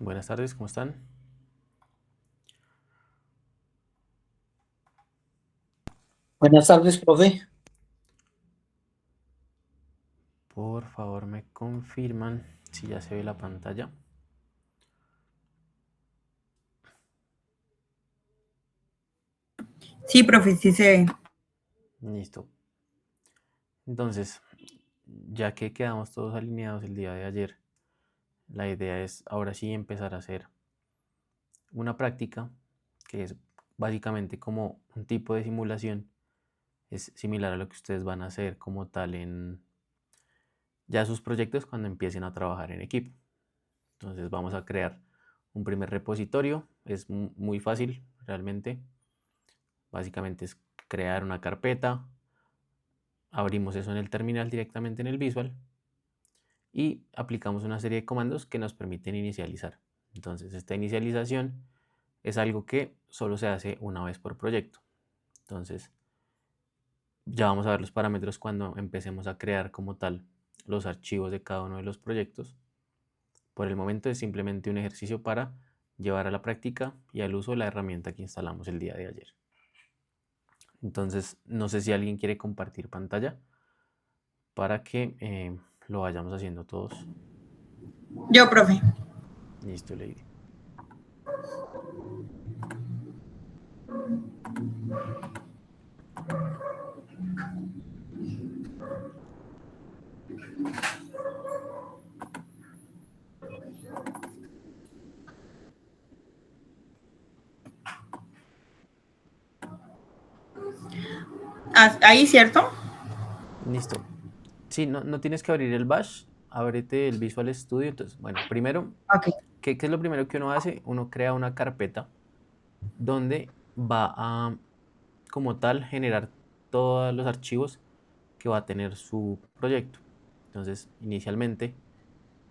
Buenas tardes, ¿cómo están? Buenas tardes, profe. Por favor, me confirman si ya se ve la pantalla. Sí, profe, sí se ve. Listo. Entonces, ya que quedamos todos alineados el día de ayer, la idea es ahora sí empezar a hacer una práctica que es básicamente como un tipo de simulación. Es similar a lo que ustedes van a hacer como tal en ya sus proyectos cuando empiecen a trabajar en equipo. Entonces vamos a crear un primer repositorio. Es muy fácil realmente. Básicamente es crear una carpeta, abrimos eso en el terminal directamente en el Visual y aplicamos una serie de comandos que nos permiten inicializar. Entonces esta inicialización es algo que solo se hace una vez por proyecto. Entonces ya vamos a ver los parámetros cuando empecemos a crear como tal los archivos de cada uno de los proyectos. Por el momento es simplemente un ejercicio para llevar a la práctica y al uso la herramienta que instalamos el día de ayer. Entonces no sé si alguien quiere compartir pantalla para que lo vayamos haciendo todos. Yo, profe. Listo, Lady. Ahí, ¿cierto? Listo. Sí, no tienes que abrir el Bash, ábrete el Visual Studio. Entonces, bueno, primero, Ok. ¿qué es lo primero que uno hace? Uno crea una carpeta donde va a, como tal, generar todos los archivos que va a tener su proyecto. Entonces, inicialmente,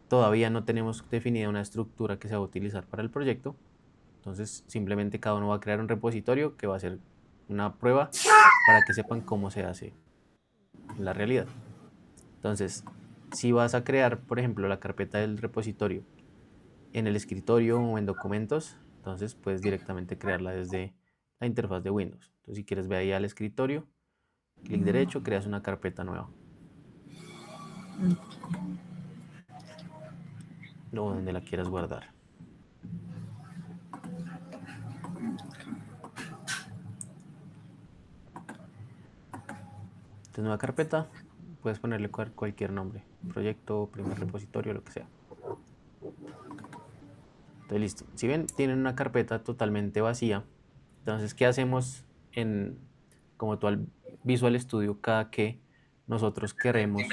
todavía no tenemos definida una estructura que se va a utilizar para el proyecto. Entonces, simplemente cada uno va a crear un repositorio que va a ser una prueba para que sepan cómo se hace en la realidad. Entonces, si vas a crear, por ejemplo, la carpeta del repositorio en el escritorio o en documentos, entonces puedes directamente crearla desde la interfaz de Windows. Entonces, si quieres, ve ahí al escritorio, clic derecho, creas una carpeta nueva o donde la quieras guardar. Entonces, nueva carpeta, puedes ponerle cualquier nombre, proyecto, primer repositorio, lo que sea. Entonces, listo. Si ven, tienen una carpeta totalmente vacía. Entonces, ¿qué hacemos en como tal Visual Studio cada que nosotros queremos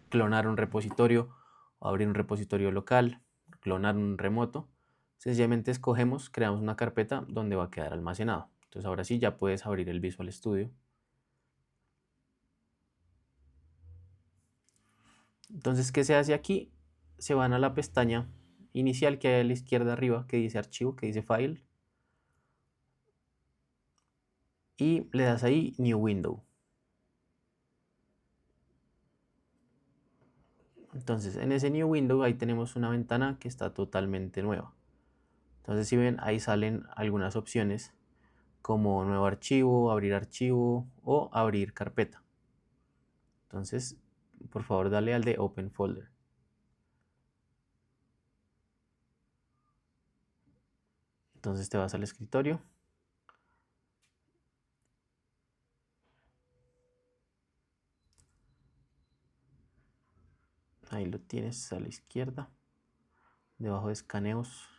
clonar un repositorio o abrir un repositorio local, clonar un remoto? Sencillamente escogemos, creamos una carpeta donde va a quedar almacenado. Entonces, ahora sí ya puedes abrir el Visual Studio. Entonces, ¿qué se hace aquí? Se van a la pestaña inicial que hay a la izquierda arriba, que dice archivo, que dice file, y le das ahí New Window. Entonces, en ese New Window ahí tenemos una ventana que está totalmente nueva. Entonces, si ven, ahí salen algunas opciones como nuevo archivo o abrir carpeta. Entonces, por favor, dale al de Open Folder. Entonces te vas al escritorio. Ahí lo tienes a la izquierda, debajo de escaneos.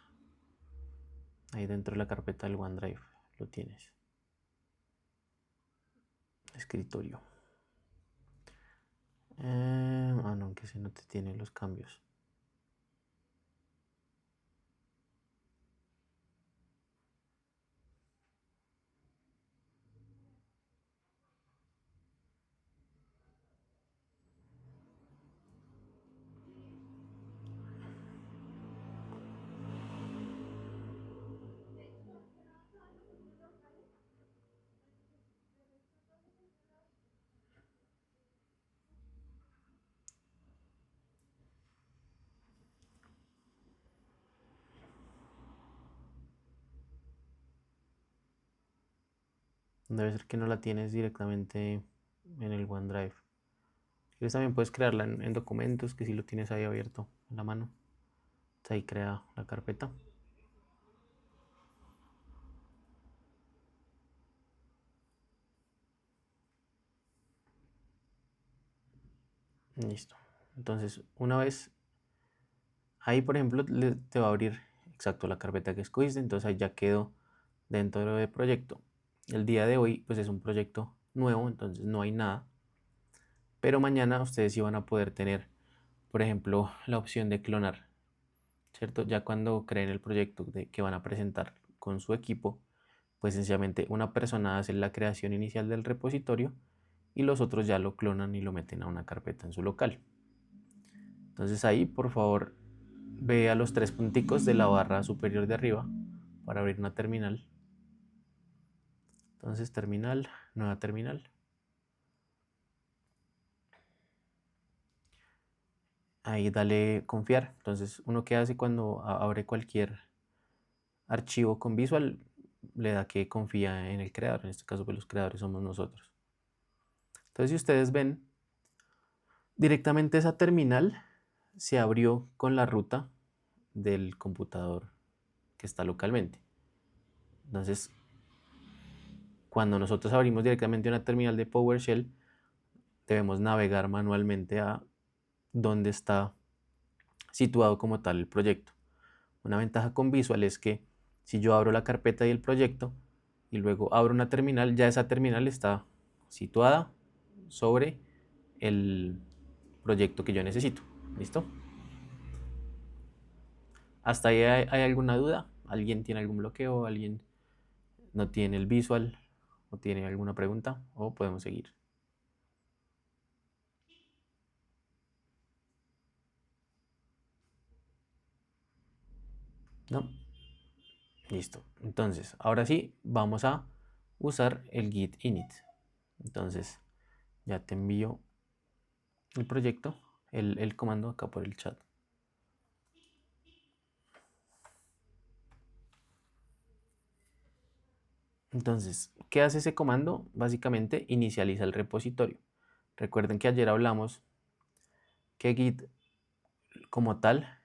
Ahí dentro de la carpeta del OneDrive lo tienes. Escritorio. No, aunque ese no te tiene los cambios. Debe ser que no la tienes directamente en el OneDrive. Si quieres también puedes crearla en documentos, que si lo tienes ahí abierto en la mano. Entonces ahí crea la carpeta. Listo. Entonces, una vez ahí, por ejemplo, te va a abrir exacto la carpeta que escogiste. Entonces ahí ya quedó dentro del proyecto. El día de hoy, pues es un proyecto nuevo, entonces no hay nada. Pero mañana ustedes sí van a poder tener, por ejemplo, la opción de clonar, ¿cierto? Ya cuando creen el proyecto que van a presentar con su equipo, pues sencillamente una persona hace la creación inicial del repositorio y los otros ya lo clonan y lo meten a una carpeta en su local. Entonces ahí, por favor, ve a los tres punticos de la barra superior de arriba para abrir una terminal. Entonces terminal, nueva terminal. Ahí dale confiar. Entonces uno que hace cuando abre cualquier archivo con Visual, le da que confía en el creador. En este caso, pues los creadores somos nosotros. Entonces, si ustedes ven, directamente esa terminal se abrió con la ruta del computador que está localmente. Entonces, cuando nosotros abrimos directamente una terminal de PowerShell, debemos navegar manualmente a donde está situado como tal el proyecto. Una ventaja con Visual es que si yo abro la carpeta y el proyecto y luego abro una terminal, ya esa terminal está situada sobre el proyecto que yo necesito. ¿Listo? ¿Hasta ahí hay alguna duda? ¿Alguien tiene algún bloqueo? ¿Alguien no tiene el Visual? ¿O tiene alguna pregunta? ¿O podemos seguir? ¿No? Listo. Entonces, ahora sí, vamos a usar el git init. Entonces, ya te envío el proyecto, el comando acá por el chat. Entonces, ¿qué hace ese comando? Básicamente inicializa el repositorio. Recuerden que ayer hablamos que Git como tal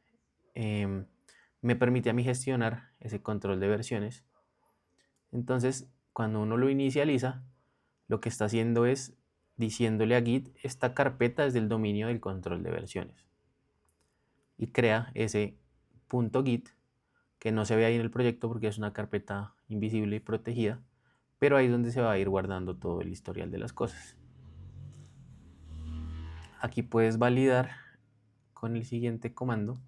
me permite a mí gestionar ese control de versiones. Entonces, cuando uno lo inicializa, lo que está haciendo es diciéndole a Git, esta carpeta es del dominio del control de versiones. Y crea ese .git que no se ve ahí en el proyecto porque es una carpeta invisible y protegida, pero ahí es donde se va a ir guardando todo el historial de las cosas. Aquí puedes validar con el siguiente comando,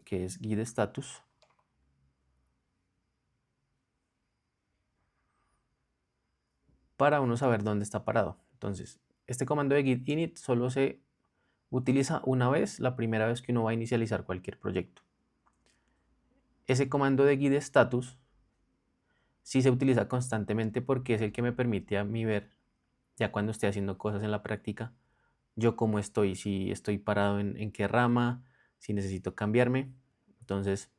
que es git status. Para uno saber dónde está parado. Entonces, este comando de git init solo se utiliza una vez, la primera vez que uno va a inicializar cualquier proyecto. Ese comando de git status sí se utiliza constantemente porque es el que me permite a mí ver, ya cuando esté haciendo cosas en la práctica, yo cómo estoy, si estoy parado en qué rama, si necesito cambiarme. Entonces,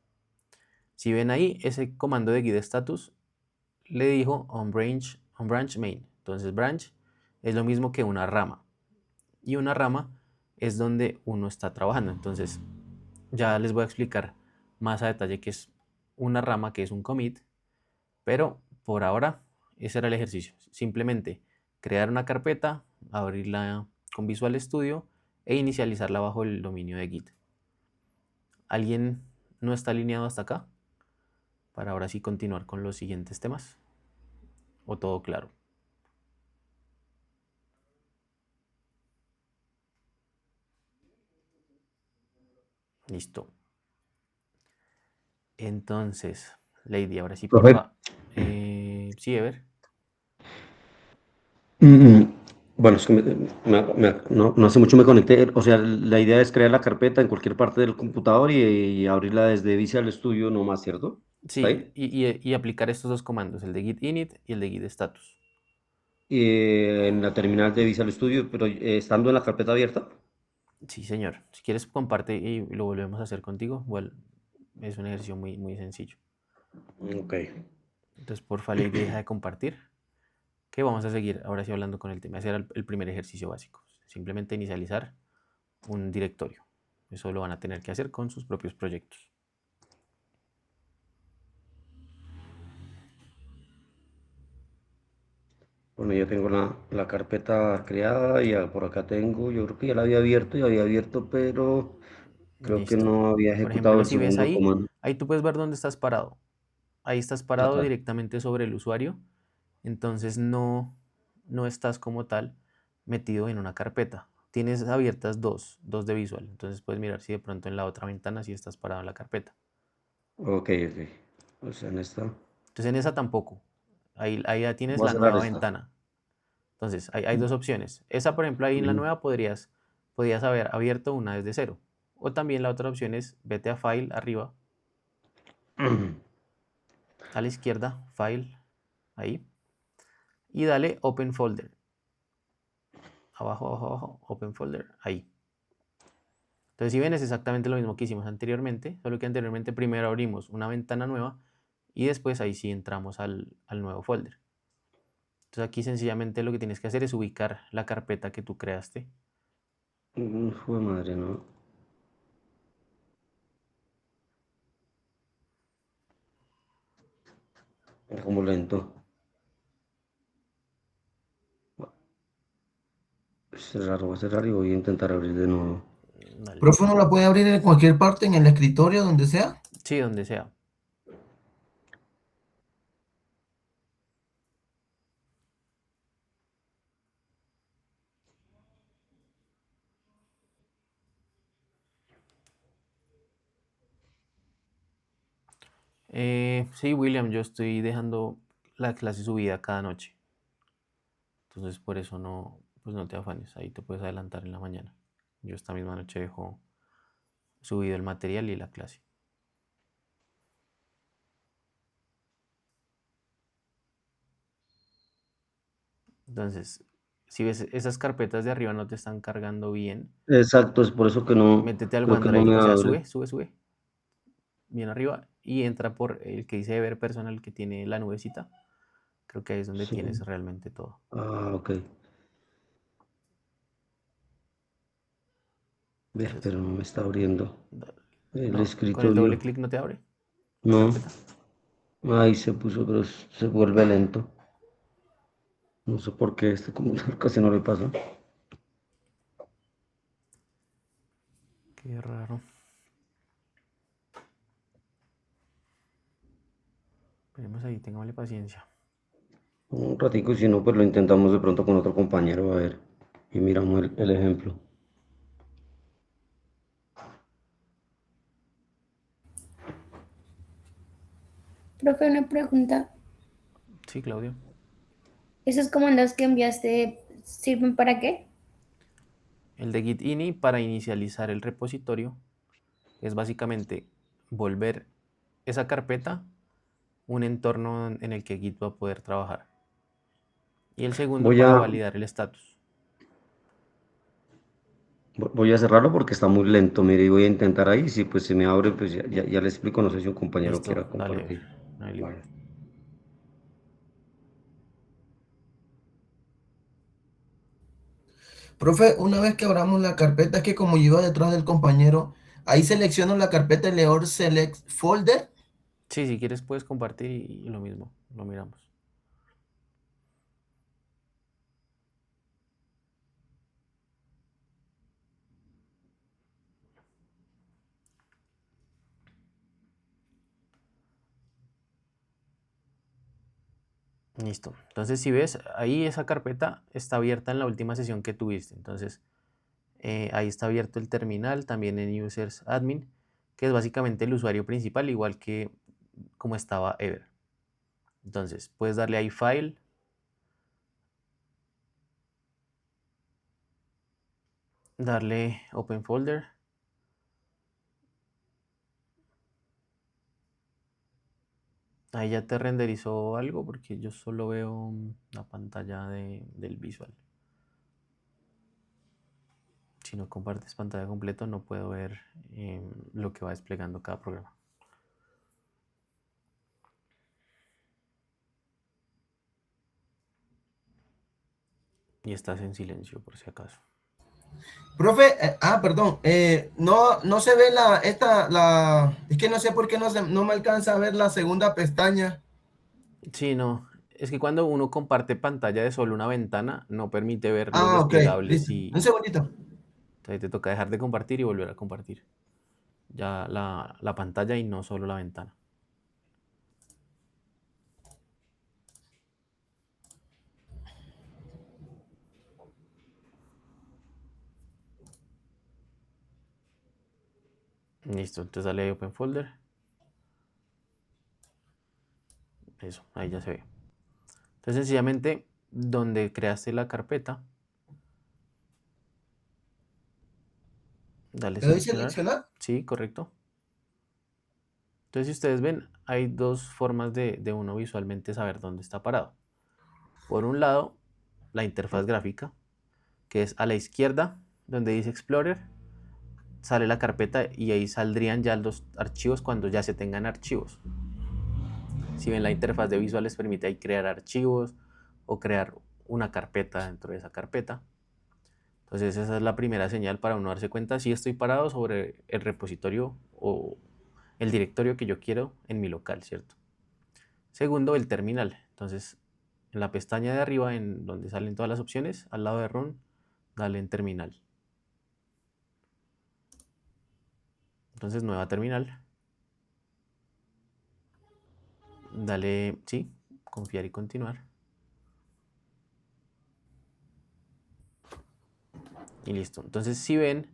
si ven ahí, ese comando de git status le dijo on branch main. Entonces, branch es lo mismo que una rama. Y una rama es donde uno está trabajando. Entonces, ya les voy a explicar más a detalle qué es una rama, que es un commit, pero por ahora ese era el ejercicio. Simplemente crear una carpeta, abrirla con Visual Studio e inicializarla bajo el dominio de Git. ¿Alguien no está alineado hasta acá? Para ahora sí continuar con los siguientes temas. ¿O todo claro? Listo. Entonces, Lady, ahora sí, Profe. porfa. Sí, a ver. Bueno, es que no hace mucho me conecté. O sea, la idea es crear la carpeta en cualquier parte del computador y abrirla desde Visual Studio nomás, ¿cierto? ¿Está Sí, ahí? y aplicar estos dos comandos, el de git init y el de git status. En la terminal de Visual Studio, pero estando en la carpeta abierta. Sí, señor. Si quieres, comparte y lo volvemos a hacer contigo. Igual es un ejercicio muy, muy sencillo. Ok. Entonces, porfa, Lady, deja de compartir. Que vamos a seguir ahora sí hablando con el tema. Ese era el primer ejercicio básico. Simplemente inicializar un directorio. Eso lo van a tener que hacer con sus propios proyectos. Bueno, ya tengo la carpeta creada y por acá tengo, yo creo que ya la había abierto, pero creo que Listo. no había Por ejecutado ejemplo, el si ves segundo ahí, comando. ahí tú puedes ver dónde estás parado. Ahí estás parado Total. directamente sobre el usuario. Entonces no estás como tal metido en una carpeta. Tienes abiertas dos de visual. Entonces puedes mirar si de pronto en la otra ventana sí estás parado en la carpeta. Ok, ok. O sea, en esta. Entonces en esa tampoco. Ahí ya tienes Voy a la cerrar nueva esta. ventana. Entonces hay dos opciones. Esa, por ejemplo, ahí en la nueva podrías haber abierto una desde cero. O también la otra opción es vete a File arriba, a la izquierda, File, ahí, y dale Open Folder. Abajo, abajo, abajo, Open Folder, ahí. Entonces, si ven, es exactamente lo mismo que hicimos anteriormente, solo que anteriormente primero abrimos una ventana nueva y después ahí sí entramos al nuevo folder. Entonces aquí sencillamente lo que tienes que hacer es ubicar la carpeta que tú creaste. Fue madre, ¿no? Es como lento. Voy a cerrar y voy a intentar abrir de nuevo. Dale. Profe, ¿uno la puede abrir en cualquier parte, en el escritorio, donde sea? Sí, donde sea. Sí, William, yo estoy dejando la clase subida cada noche. Entonces por eso pues no te afanes, ahí te puedes adelantar en la mañana. Yo esta misma noche dejo subido el material y la clase. Entonces, si ves esas carpetas de arriba no te están cargando bien, Exacto, es por eso que no, métete al creo que no OneDrive, me o sea, abre. sube, bien arriba y entra por el que dice ver personal que tiene la nubecita. Creo que ahí es donde Sí. tienes realmente todo. Ok. Ve, Entonces, pero no me está abriendo el no, con el doble escritorio. clic no te abre la No. carpeta. Ahí se puso, pero se vuelve lento. No sé por qué este computador casi no le pasa. Qué raro. Esperemos ahí, téngale paciencia. Un ratico, y si no, pues lo intentamos de pronto con otro compañero, a ver. Y miramos el ejemplo. Profe, una pregunta. Sí, Claudio. ¿Esos comandos que enviaste sirven para qué? El de git ini para inicializar el repositorio es básicamente volver esa carpeta un entorno en el que Git va a poder trabajar. Y el segundo Voy para a, validar el status. voy a cerrarlo porque está muy lento. Mire, y voy a intentar ahí. Si pues se me abre, pues ya le explico. No sé si un compañero Listo, quiera dale, a ver, compartir. no hay lío. Vale. Profe, una vez que abramos la carpeta, es que como yo iba detrás del compañero, ahí selecciono la carpeta y leo Select Folder. Sí, si quieres puedes compartir y lo mismo, lo miramos. Listo. Entonces, si ves, ahí esa carpeta está abierta en la última sesión que tuviste. Entonces, ahí está abierto el terminal, también en Users Admin, que es básicamente el usuario principal, igual que como estaba Ever. Entonces, puedes darle ahí File, darle Open Folder. Ahí ya te renderizó algo porque yo solo veo la pantalla del visual. Si no compartes pantalla completa no puedo ver lo que va desplegando cada programa. y estás en silencio por si acaso. Profe, perdón, no se ve es que no sé por qué no me alcanza a ver la segunda pestaña. Sí, no, es que cuando uno comparte pantalla de solo una ventana, no permite ver los Ok, desplegables listo. y Un segundito. entonces te toca dejar de compartir y volver a compartir ya la pantalla y no solo la ventana. Listo, entonces dale Open Folder. Eso, ahí ya se ve. Entonces sencillamente donde creaste la carpeta, dale ¿Le doy seleccionar. seleccionar? Sí, correcto. Entonces si ustedes ven, hay dos formas de uno visualmente saber dónde está parado. Por un lado, la interfaz gráfica, que es a la izquierda, donde dice Explorer, sale la carpeta y ahí saldrían ya los archivos cuando ya se tengan archivos. Si ven, la interfaz de Visual les permite ahí crear archivos o crear una carpeta dentro de esa carpeta. Entonces esa es la primera señal para uno darse cuenta si estoy parado sobre el repositorio o el directorio que yo quiero en mi local, ¿cierto? Segundo, el terminal. Entonces en la pestaña de arriba, en donde salen todas las opciones, al lado de Run, dale en terminal. Entonces nueva terminal. Dale, sí, confiar y continuar. Y listo. Entonces si ven,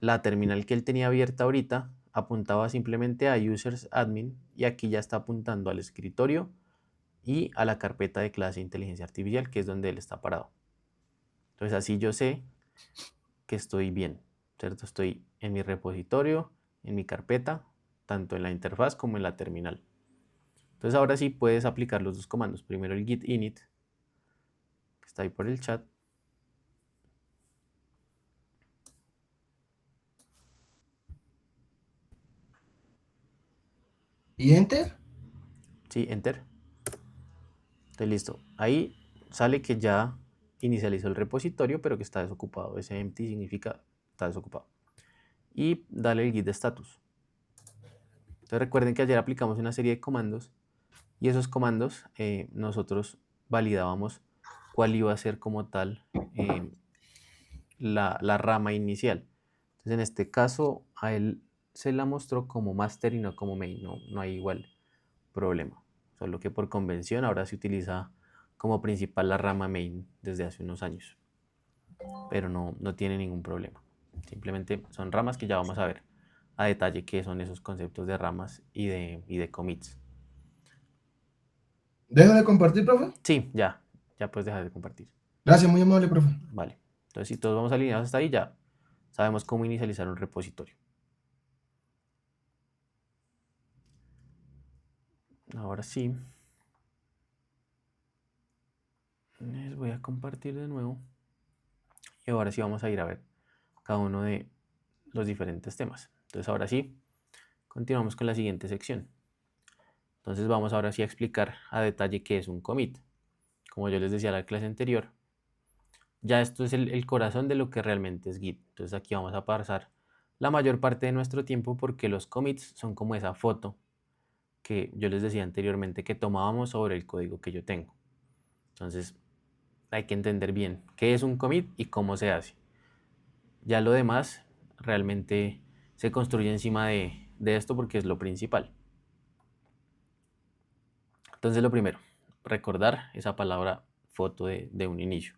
la terminal que él tenía abierta ahorita apuntaba simplemente a Users Admin y aquí ya está apuntando al escritorio y a la carpeta de clase inteligencia artificial, que es donde él está parado. Entonces así yo sé que estoy bien, ¿cierto? Estoy en mi repositorio, en mi carpeta, tanto en la interfaz como en la terminal. Entonces ahora sí puedes aplicar los dos comandos. Primero el git init, que está ahí por el chat. ¿Y enter? Sí, enter. Entonces listo. Ahí sale que ya inicializó el repositorio, pero que está desocupado. Ese empty significa está desocupado. Y dale el git de status. Entonces recuerden que ayer aplicamos una serie de comandos y esos comandos nosotros validábamos cuál iba a ser como tal la rama inicial. Entonces en este caso a él se la mostró como master y no como main. No hay igual problema. Solo que por convención ahora se utiliza como principal la rama main desde hace unos años. Pero no tiene ningún problema. Simplemente son ramas que ya vamos a ver a detalle qué son esos conceptos de ramas y de commits. ¿Dejo de compartir, profe? Sí, ya puedes dejar de compartir. Gracias, muy amable, profe. Vale. Entonces, si todos vamos alineados hasta ahí, ya sabemos cómo inicializar un repositorio. Ahora sí, les voy a compartir de nuevo. Y ahora sí vamos a ir a ver cada uno de los diferentes temas. Entonces, ahora sí, continuamos con la siguiente sección. Entonces, vamos ahora sí a explicar a detalle qué es un commit. Como yo les decía en la clase anterior, ya esto es el corazón de lo que realmente es Git. Entonces, aquí vamos a pasar la mayor parte de nuestro tiempo porque los commits son como esa foto que yo les decía anteriormente que tomábamos sobre el código que yo tengo. Entonces hay que entender bien qué es un commit y cómo se hace. Ya lo demás realmente se construye encima de esto porque es lo principal. Entonces lo primero, recordar esa palabra foto de un inicio.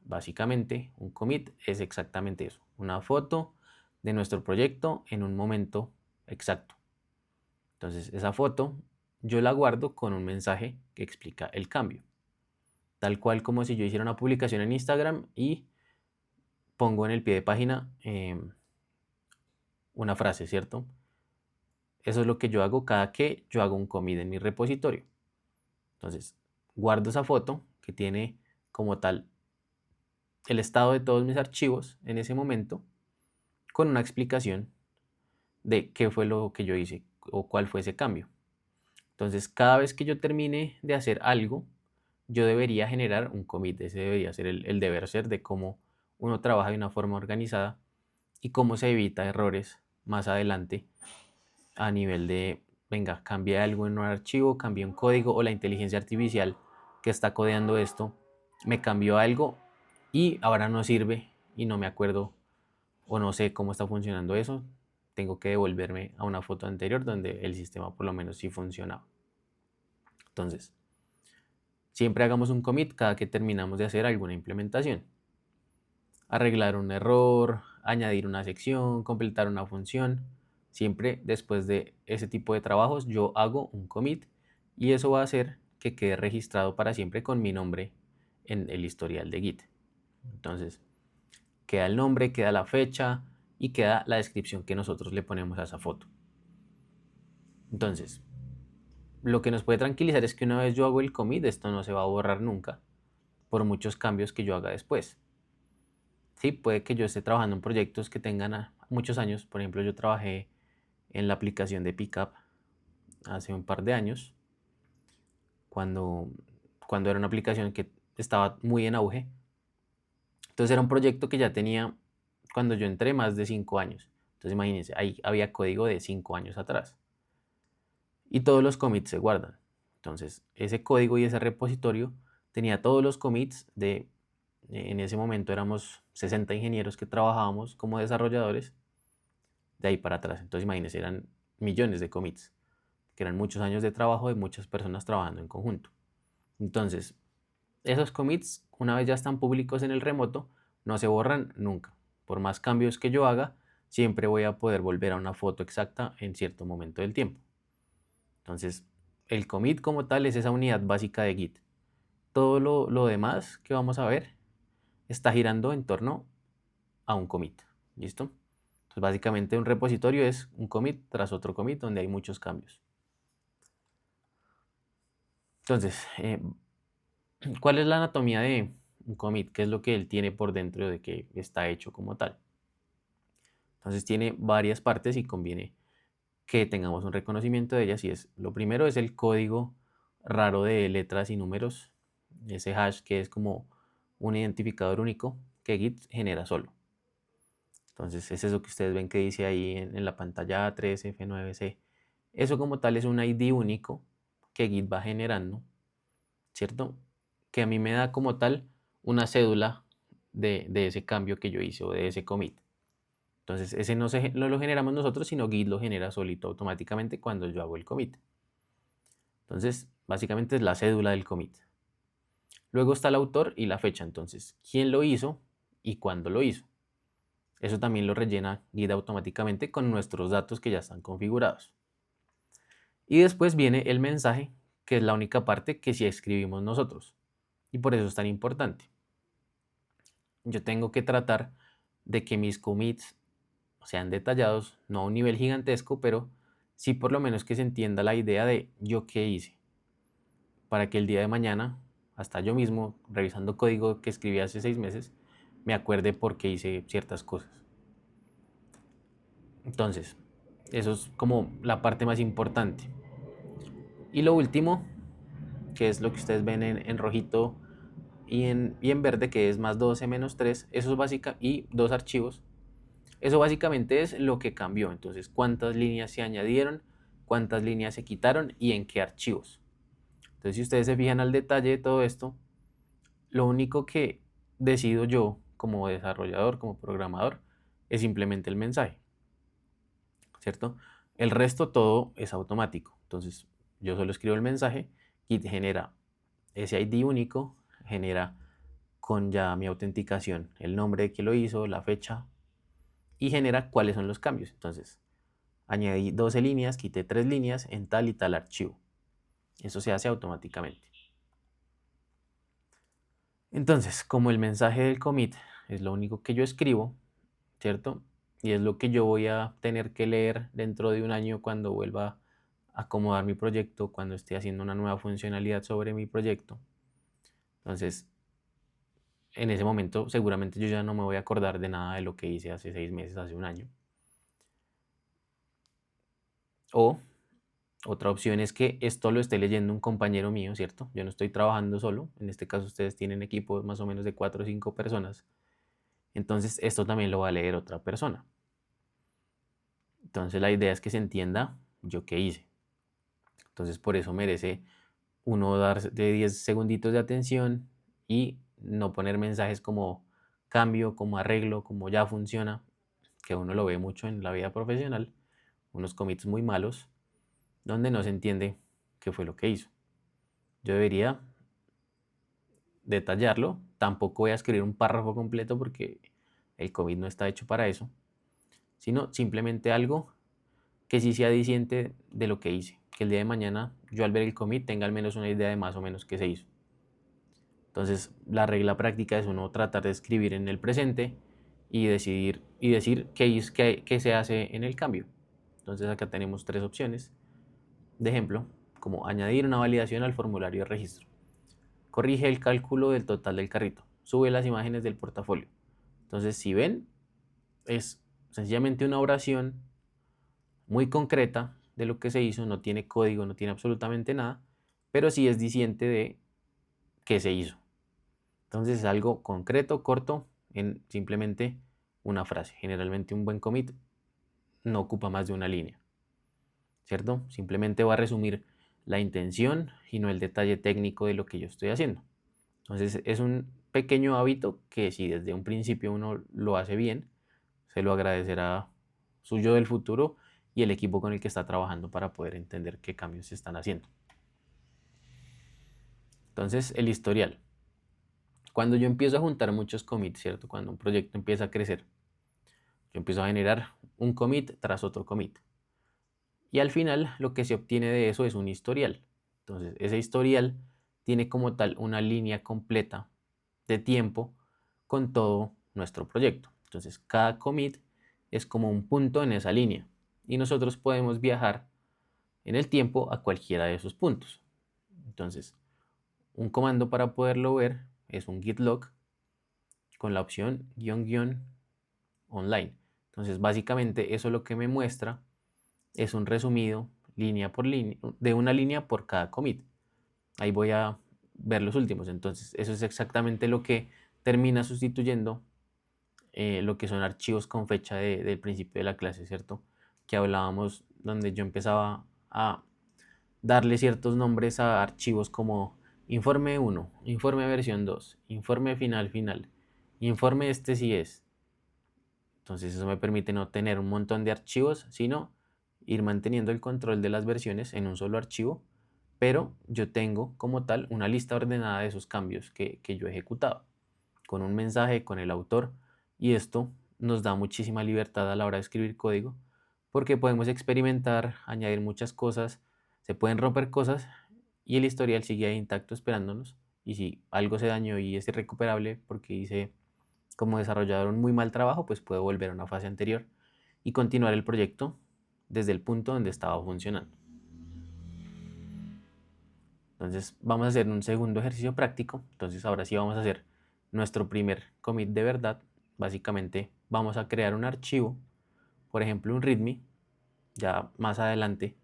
Básicamente un commit es exactamente eso, una foto de nuestro proyecto en un momento exacto. Entonces esa foto yo la guardo con un mensaje que explica el cambio. Tal cual como si yo hiciera una publicación en Instagram y pongo en el pie de página una frase, ¿cierto? Eso es lo que yo hago cada que yo hago un commit en mi repositorio. Entonces guardo esa foto que tiene como tal el estado de todos mis archivos en ese momento con una explicación de qué fue lo que yo hice o cuál fue ese cambio. Entonces cada vez que yo termine de hacer algo, yo debería generar un commit. Ese debería ser el deber ser de cómo uno trabaja de una forma organizada y cómo se evita errores más adelante a nivel de, venga, cambié algo en un archivo, cambié un código o la inteligencia artificial que está codeando esto me cambió algo y ahora no sirve y no me acuerdo o no sé cómo está funcionando eso. Tengo que devolverme a una foto anterior donde el sistema por lo menos sí funcionaba. Entonces, siempre hagamos un commit cada que terminamos de hacer alguna implementación. Arreglar un error, añadir una sección, completar una función. Siempre después de ese tipo de trabajos yo hago un commit y eso va a hacer que quede registrado para siempre con mi nombre en el historial de Git. Entonces, queda el nombre, queda la fecha y queda la descripción que nosotros le ponemos a esa foto. Entonces, lo que nos puede tranquilizar es que una vez yo hago el commit, esto no se va a borrar nunca por muchos cambios que yo haga después. Sí, puede que yo esté trabajando en proyectos que tengan muchos años. Por ejemplo, yo trabajé en la aplicación de Pickup hace un par de años, cuando era una aplicación que estaba muy en auge. Entonces era un proyecto que ya tenía, cuando yo entré, más de 5 años. Entonces imagínense, ahí había código de 5 años atrás. Y todos los commits se guardan. Entonces ese código y ese repositorio tenía todos los commits en ese momento éramos 60 ingenieros que trabajábamos como desarrolladores de ahí para atrás. Entonces imagínense, eran millones de commits, que eran muchos años de trabajo de muchas personas trabajando en conjunto. Entonces, esos commits, una vez ya están públicos en el remoto, no se borran nunca. Por más cambios que yo haga, siempre voy a poder volver a una foto exacta en cierto momento del tiempo. Entonces, el commit como tal es esa unidad básica de Git. Todo lo demás que vamos a ver está girando en torno a un commit. ¿Listo? Entonces, básicamente un repositorio es un commit tras otro commit donde hay muchos cambios. Entonces, ¿cuál es la anatomía de un commit? ¿Qué es lo que él tiene por dentro de que está hecho como tal? Entonces tiene varias partes y conviene que tengamos un reconocimiento de ellas. Y lo primero es el código raro de letras y números, ese hash que es como un identificador único que Git genera solo. Entonces es eso que ustedes ven que dice ahí en la pantalla A3F9C. Eso como tal es un ID único que Git va generando, ¿cierto? Que a mí me da como tal una cédula de ese cambio que yo hice o de ese commit. Entonces ese no lo generamos nosotros, sino Git lo genera solito automáticamente cuando yo hago el commit. Entonces básicamente es la cédula del commit. Luego está el autor y la fecha. Entonces, ¿quién lo hizo y cuándo lo hizo? Eso también lo rellena Git automáticamente con nuestros datos que ya están configurados. Y después viene el mensaje, que es la única parte que sí escribimos nosotros. Y por eso es tan importante. Yo tengo que tratar de que mis commits sean detallados, no a un nivel gigantesco, pero sí por lo menos que se entienda la idea de yo qué hice, para que el día de mañana, hasta yo mismo, revisando código que escribí hace 6 meses, me acuerde por qué hice ciertas cosas. Entonces, eso es como la parte más importante. Y lo último, que es lo que ustedes ven en rojito y en verde, que es más 12 menos 3, eso es básica, y 2 archivos. Eso básicamente es lo que cambió. Entonces, cuántas líneas se añadieron, cuántas líneas se quitaron y en qué archivos. Entonces, si ustedes se fijan al detalle de todo esto, lo único que decido yo como desarrollador, como programador, es simplemente el mensaje, ¿cierto? El resto todo es automático. Entonces, yo solo escribo el mensaje, Git genera ese ID único, genera con ya mi autenticación el nombre de quien lo hizo, la fecha, y genera cuáles son los cambios. Entonces, añadí 12 líneas, quité 3 líneas en tal y tal archivo. Eso se hace automáticamente. Entonces, como el mensaje del commit es lo único que yo escribo, ¿cierto? Y es lo que yo voy a tener que leer dentro de un año cuando vuelva a acomodar mi proyecto, cuando esté haciendo una nueva funcionalidad sobre mi proyecto. Entonces, en ese momento seguramente yo ya no me voy a acordar de nada de lo que hice hace 6 meses, hace un año. O Otra opción es que esto lo esté leyendo un compañero mío, ¿cierto? Yo no estoy trabajando solo. En este caso ustedes tienen equipos más o menos de 4 o 5 personas. Entonces esto también lo va a leer otra persona. Entonces la idea es que se entienda yo qué hice. Entonces por eso merece uno dar de 10 segunditos de atención y no poner mensajes como cambio, como arreglo, como ya funciona, que uno lo ve mucho en la vida profesional, unos commits muy malos, donde no se entiende qué fue lo que hizo. Yo debería detallarlo, tampoco voy a escribir un párrafo completo porque el commit no está hecho para eso, sino simplemente algo que sí sea diciente de lo que hice, que el día de mañana yo al ver el commit tenga al menos una idea de más o menos qué se hizo. Entonces, la regla práctica es uno tratar de escribir en el presente y decir qué se hace en el cambio. Entonces, acá tenemos 3 opciones de ejemplo, como añadir una validación al formulario de registro. Corrige el cálculo del total del carrito. Sube las imágenes del portafolio. Entonces, si ven, es sencillamente una oración muy concreta de lo que se hizo. No tiene código, no tiene absolutamente nada, pero sí es diciente de qué se hizo. Entonces es algo concreto, corto, en simplemente una frase. Generalmente un buen commit no ocupa más de una línea, ¿cierto? Simplemente va a resumir la intención y no el detalle técnico de lo que yo estoy haciendo. Entonces es un pequeño hábito que si desde un principio uno lo hace bien, se lo agradecerá su yo del futuro y el equipo con el que está trabajando para poder entender qué cambios se están haciendo. Entonces el historial. Cuando yo empiezo a juntar muchos commits, ¿cierto? Cuando un proyecto empieza a crecer, yo empiezo a generar un commit tras otro commit. Y al final lo que se obtiene de eso es un historial. Entonces ese historial tiene como tal una línea completa de tiempo con todo nuestro proyecto. Entonces cada commit es como un punto en esa línea. Y nosotros podemos viajar en el tiempo a cualquiera de esos puntos. Entonces, un comando para poderlo ver es un git log con la opción --, online. Entonces, básicamente eso lo que me muestra es un resumido línea por línea, de una línea por cada commit. Ahí voy a ver los últimos. Entonces, eso es exactamente lo que termina sustituyendo lo que son archivos con fecha del principio de la clase, ¿cierto? Que hablábamos donde yo empezaba a darle ciertos nombres a archivos como informe 1, informe versión 2, informe final, informe este sí es. Entonces eso me permite no tener un montón de archivos, sino ir manteniendo el control de las versiones en un solo archivo, pero yo tengo como tal una lista ordenada de esos cambios que yo he ejecutado, con un mensaje, con el autor, y esto nos da muchísima libertad a la hora de escribir código, porque podemos experimentar, añadir muchas cosas, se pueden romper cosas y el historial sigue ahí intacto esperándonos. Y si algo se dañó y es irrecuperable porque hice como desarrollador un muy mal trabajo, pues puedo volver a una fase anterior y continuar el proyecto desde el punto donde estaba funcionando. Entonces vamos a hacer un segundo ejercicio práctico. Entonces ahora sí vamos a hacer nuestro primer commit de verdad. Básicamente vamos a crear un archivo, por ejemplo un readme. Ya más adelante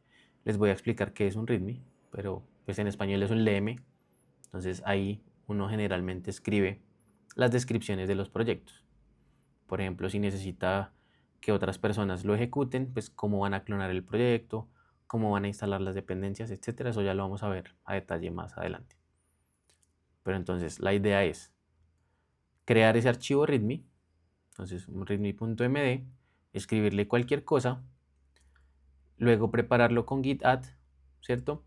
les voy a explicar qué es un readme, pero pues en español es un LM. Entonces ahí uno generalmente escribe las descripciones de los proyectos. Por ejemplo, si necesita que otras personas lo ejecuten, pues cómo van a clonar el proyecto, cómo van a instalar las dependencias, etcétera. Eso ya lo vamos a ver a detalle más adelante. Pero entonces la idea es crear ese archivo readme, entonces un readme.md, escribirle cualquier cosa, luego prepararlo con git add, ¿cierto?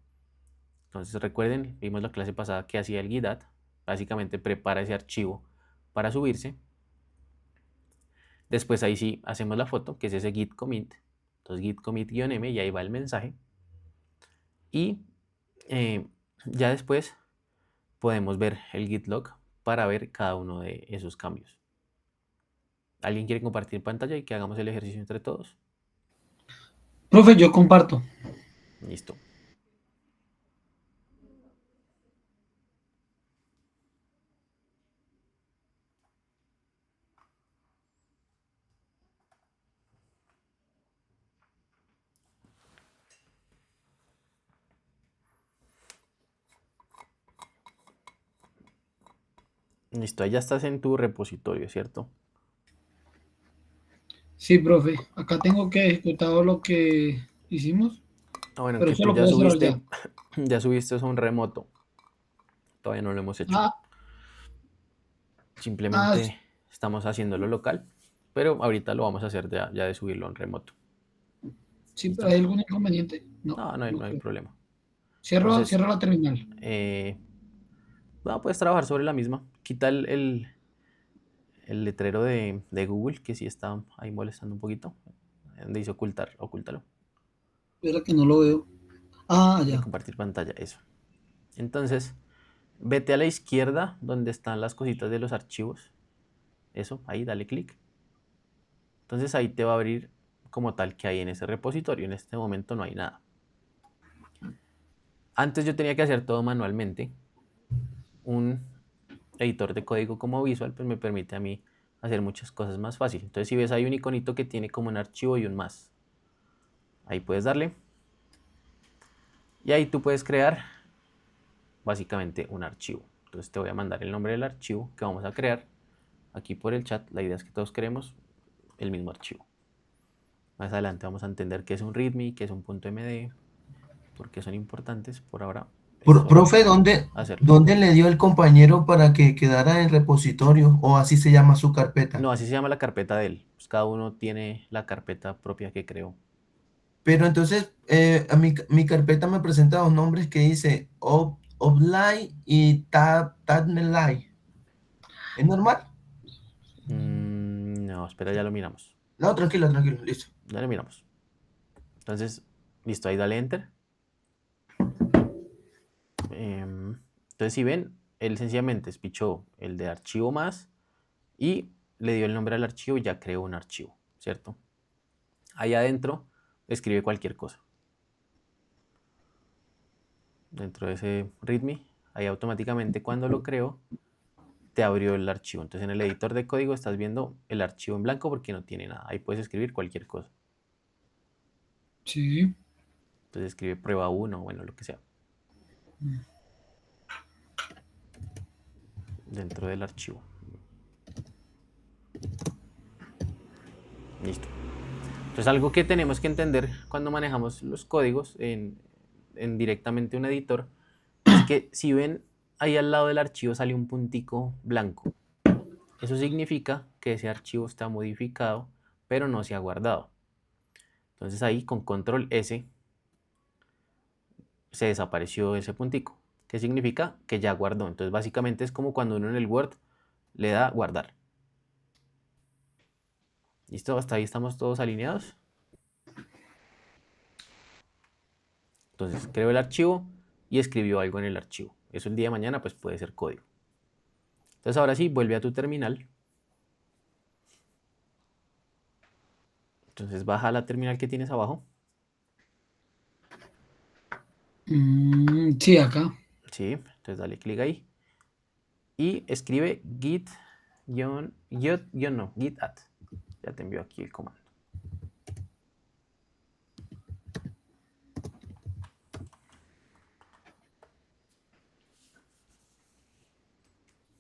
Entonces recuerden, vimos la clase pasada que hacía el git add, básicamente prepara ese archivo para subirse. Después ahí sí hacemos la foto, que es ese git commit, entonces git commit-m y ahí va el mensaje. Y ya después podemos ver el git log para ver cada uno de esos cambios. ¿Alguien quiere compartir pantalla y que hagamos el ejercicio entre todos? Profe, yo comparto. Listo. Listo, ahí ya estás en tu repositorio, ¿cierto? Sí, profe. Acá tengo que ejecutar lo que hicimos, Ah, bueno, pero que eso tú lo ya puedo cerrar ya. subiste, ya subiste eso a un remoto. Todavía no lo hemos hecho. Ah, ah, Simplemente estamos haciéndolo local, pero ahorita lo vamos a hacer ya de subirlo en remoto. sí, pero ¿Listo? ¿hay algún inconveniente? No, No, no no hay creo. problema. Cierro, Entonces, cierro la terminal. no, puedes trabajar sobre la misma. Quita el letrero de Google, que sí está ahí molestando un poquito. Donde dice ocultar, ocúltalo. Espera que no lo veo. Ah, De ya. compartir pantalla, eso. Entonces, vete a la izquierda donde están las cositas de los archivos. Eso, ahí, dale clic. Entonces ahí te va a abrir como tal que hay en ese repositorio. En este momento no hay nada. Antes yo tenía que hacer todo manualmente. Un editor de código como Visual pues me permite a mí hacer muchas cosas más fácil. Entonces si ves hay un iconito que tiene como un archivo y un más. Ahí puedes darle. Y ahí tú puedes crear básicamente un archivo. Entonces te voy a mandar el nombre del archivo que vamos a crear aquí por el chat. La idea es que todos creemos el mismo archivo. Más adelante vamos a entender qué es un readme, qué es un .md, por qué son importantes. Por ahora es solo Profe, hacerlo. ¿dónde le dio el compañero para que quedara en repositorio? ¿O así se llama su carpeta? No, así se llama la carpeta de él. Pues cada uno tiene la carpeta propia que creó. Pero entonces, a mi carpeta me presenta dos nombres que dice Oblai y Tadmelai. ¿Es normal? No, espera, ya lo miramos. No, tranquilo, tranquilo, listo. Ya lo miramos. Entonces, listo, ahí dale enter. Entonces, si ven, él sencillamente espichó el de archivo más y le dio el nombre al archivo y ya creó un archivo, ¿cierto? Ahí adentro escribe cualquier cosa. Dentro de ese readme, ahí automáticamente cuando lo creó, te abrió el archivo. Entonces en el editor de código estás viendo el archivo en blanco porque no tiene nada. Ahí puedes escribir cualquier cosa. Sí. Entonces escribe prueba 1, bueno, lo que sea. Dentro del archivo. Listo. Entonces algo que tenemos que entender cuando manejamos los códigos en directamente un editor es que si ven ahí al lado del archivo sale un puntico blanco. Eso significa que ese archivo está modificado pero no se ha guardado. Entonces ahí con control S se desapareció ese puntico. ¿Qué significa? Que ya guardó. Entonces básicamente es como cuando uno en el Word le da guardar. ¿Listo? Hasta ahí estamos todos alineados. Entonces creó el archivo y escribió algo en el archivo. Eso el día de mañana pues puede ser código. Entonces ahora sí, vuelve a tu terminal. Entonces baja la terminal que tienes abajo. Sí, acá. Sí, entonces dale clic ahí. Y escribe git add. Ya te envío aquí el comando.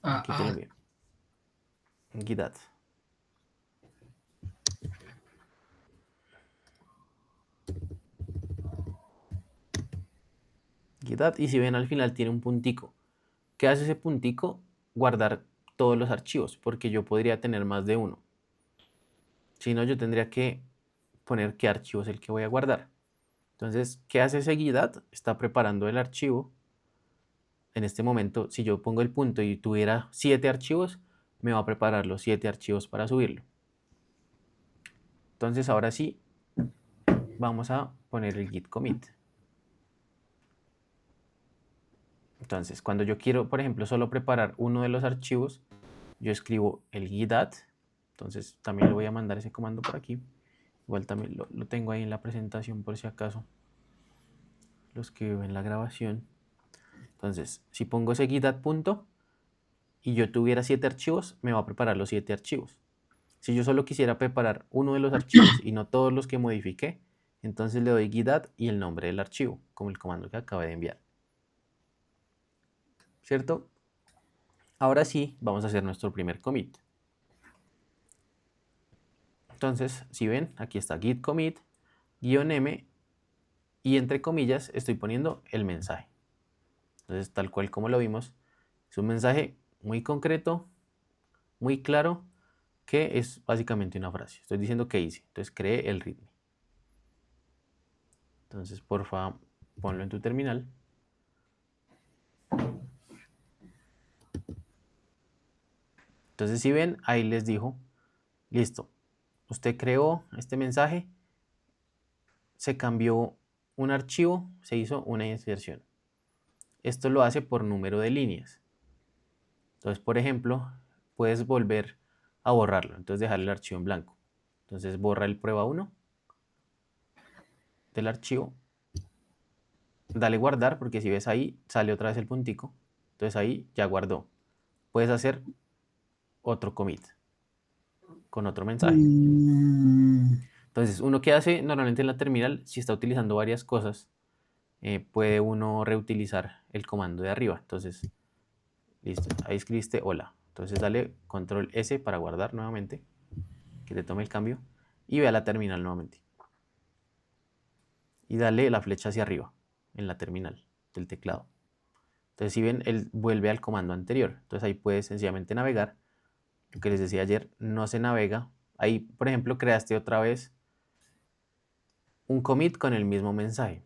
Ah, Aquí te lo envío. Git add. Git add. Y si ven al final tiene un puntico. ¿Qué hace ese puntico? Guardar todos los archivos, porque yo podría tener más de uno. Si no, yo tendría que poner qué archivo es el que voy a guardar. Entonces, ¿qué hace ese git add? Está preparando el archivo. En este momento, si yo pongo el punto y tuviera 7 archivos, me va a preparar los 7 archivos para subirlo. Entonces, ahora sí, vamos a poner el git commit. Entonces, cuando yo quiero, por ejemplo, solo preparar uno de los archivos, yo escribo el git add. Entonces, también le voy a mandar ese comando por aquí. Igual también lo tengo ahí en la presentación por si acaso. Los que ven la grabación. Entonces, si pongo ese git add punto y yo tuviera 7 archivos, me va a preparar los 7 archivos. Si yo solo quisiera preparar uno de los archivos y no todos los que modifiqué, entonces le doy git add y el nombre del archivo, como el comando que acabé de enviar. ¿Cierto? Ahora sí, vamos a hacer nuestro primer commit. Entonces, si ven, aquí está git commit, -m, y entre comillas estoy poniendo el mensaje. Entonces, tal cual como lo vimos, es un mensaje muy concreto, muy claro, que es básicamente una frase. Estoy diciendo qué hice. Entonces, creé el readme. Entonces, porfa, ponlo en tu terminal. Entonces, si ven, ahí les dijo, listo, usted creó este mensaje, se cambió un archivo, se hizo una inserción. Esto lo hace por número de líneas. Entonces, por ejemplo, puedes volver a borrarlo. Entonces, dejar el archivo en blanco. Entonces, borra el prueba 1 del archivo. Dale guardar, porque si ves ahí, sale otra vez el puntico. Entonces, ahí ya guardó. Puedes hacer otro commit con otro mensaje. Entonces, uno que hace normalmente en la terminal, si está utilizando varias cosas, puede uno reutilizar el comando de arriba. Entonces, listo, ahí escribiste hola. Entonces dale control S para guardar nuevamente, que te tome el cambio, y ve a la terminal nuevamente. Y dale la flecha hacia arriba, en la terminal del teclado. Entonces si ven, él vuelve al comando anterior. Entonces ahí puedes sencillamente navegar. Lo que les decía ayer, no se navega. Ahí, por ejemplo, creaste otra vez un commit con el mismo mensaje.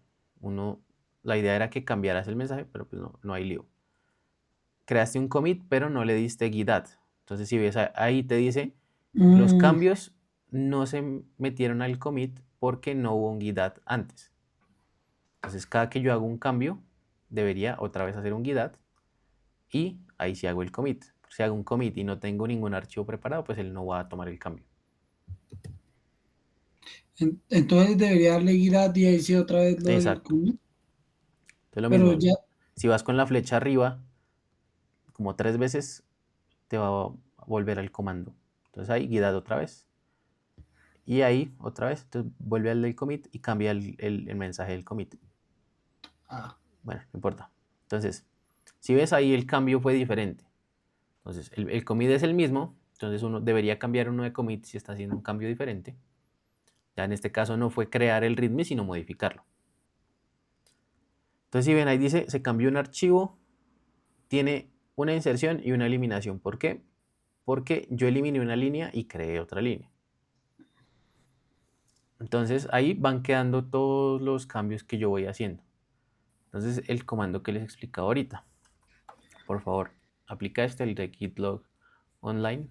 La idea era que cambiaras el mensaje, pero pues no hay lío. Creaste un commit, pero no le diste git add. Entonces, si ves ahí te dice, los cambios no se metieron al commit porque no hubo un git add antes. Entonces, cada que yo hago un cambio, debería otra vez hacer un git add y ahí sí hago el commit. Si hago un commit y no tengo ningún archivo preparado, pues él no va a tomar el cambio. Entonces debería darle guía y ahí sí otra vez lo del Exacto. commit. Entonces, lo Pero mismo, ya, si vas con la flecha arriba, como 3 veces, te va a volver al comando. Entonces ahí git add otra vez. Y ahí otra vez, entonces vuelve al del commit y cambia el mensaje del commit. Bueno, no importa. Entonces, si ves ahí el cambio fue diferente. Entonces, el commit es el mismo, entonces uno debería cambiar uno de commit si está haciendo un cambio diferente. Ya en este caso no fue crear el readme, sino modificarlo. Entonces, si ven ahí dice, se cambió un archivo, tiene una inserción y una eliminación. ¿Por qué? Porque yo eliminé una línea y creé otra línea. Entonces, ahí van quedando todos los cambios que yo voy haciendo. Entonces, el comando que les he explicado ahorita. Por favor, aplica el de git log online.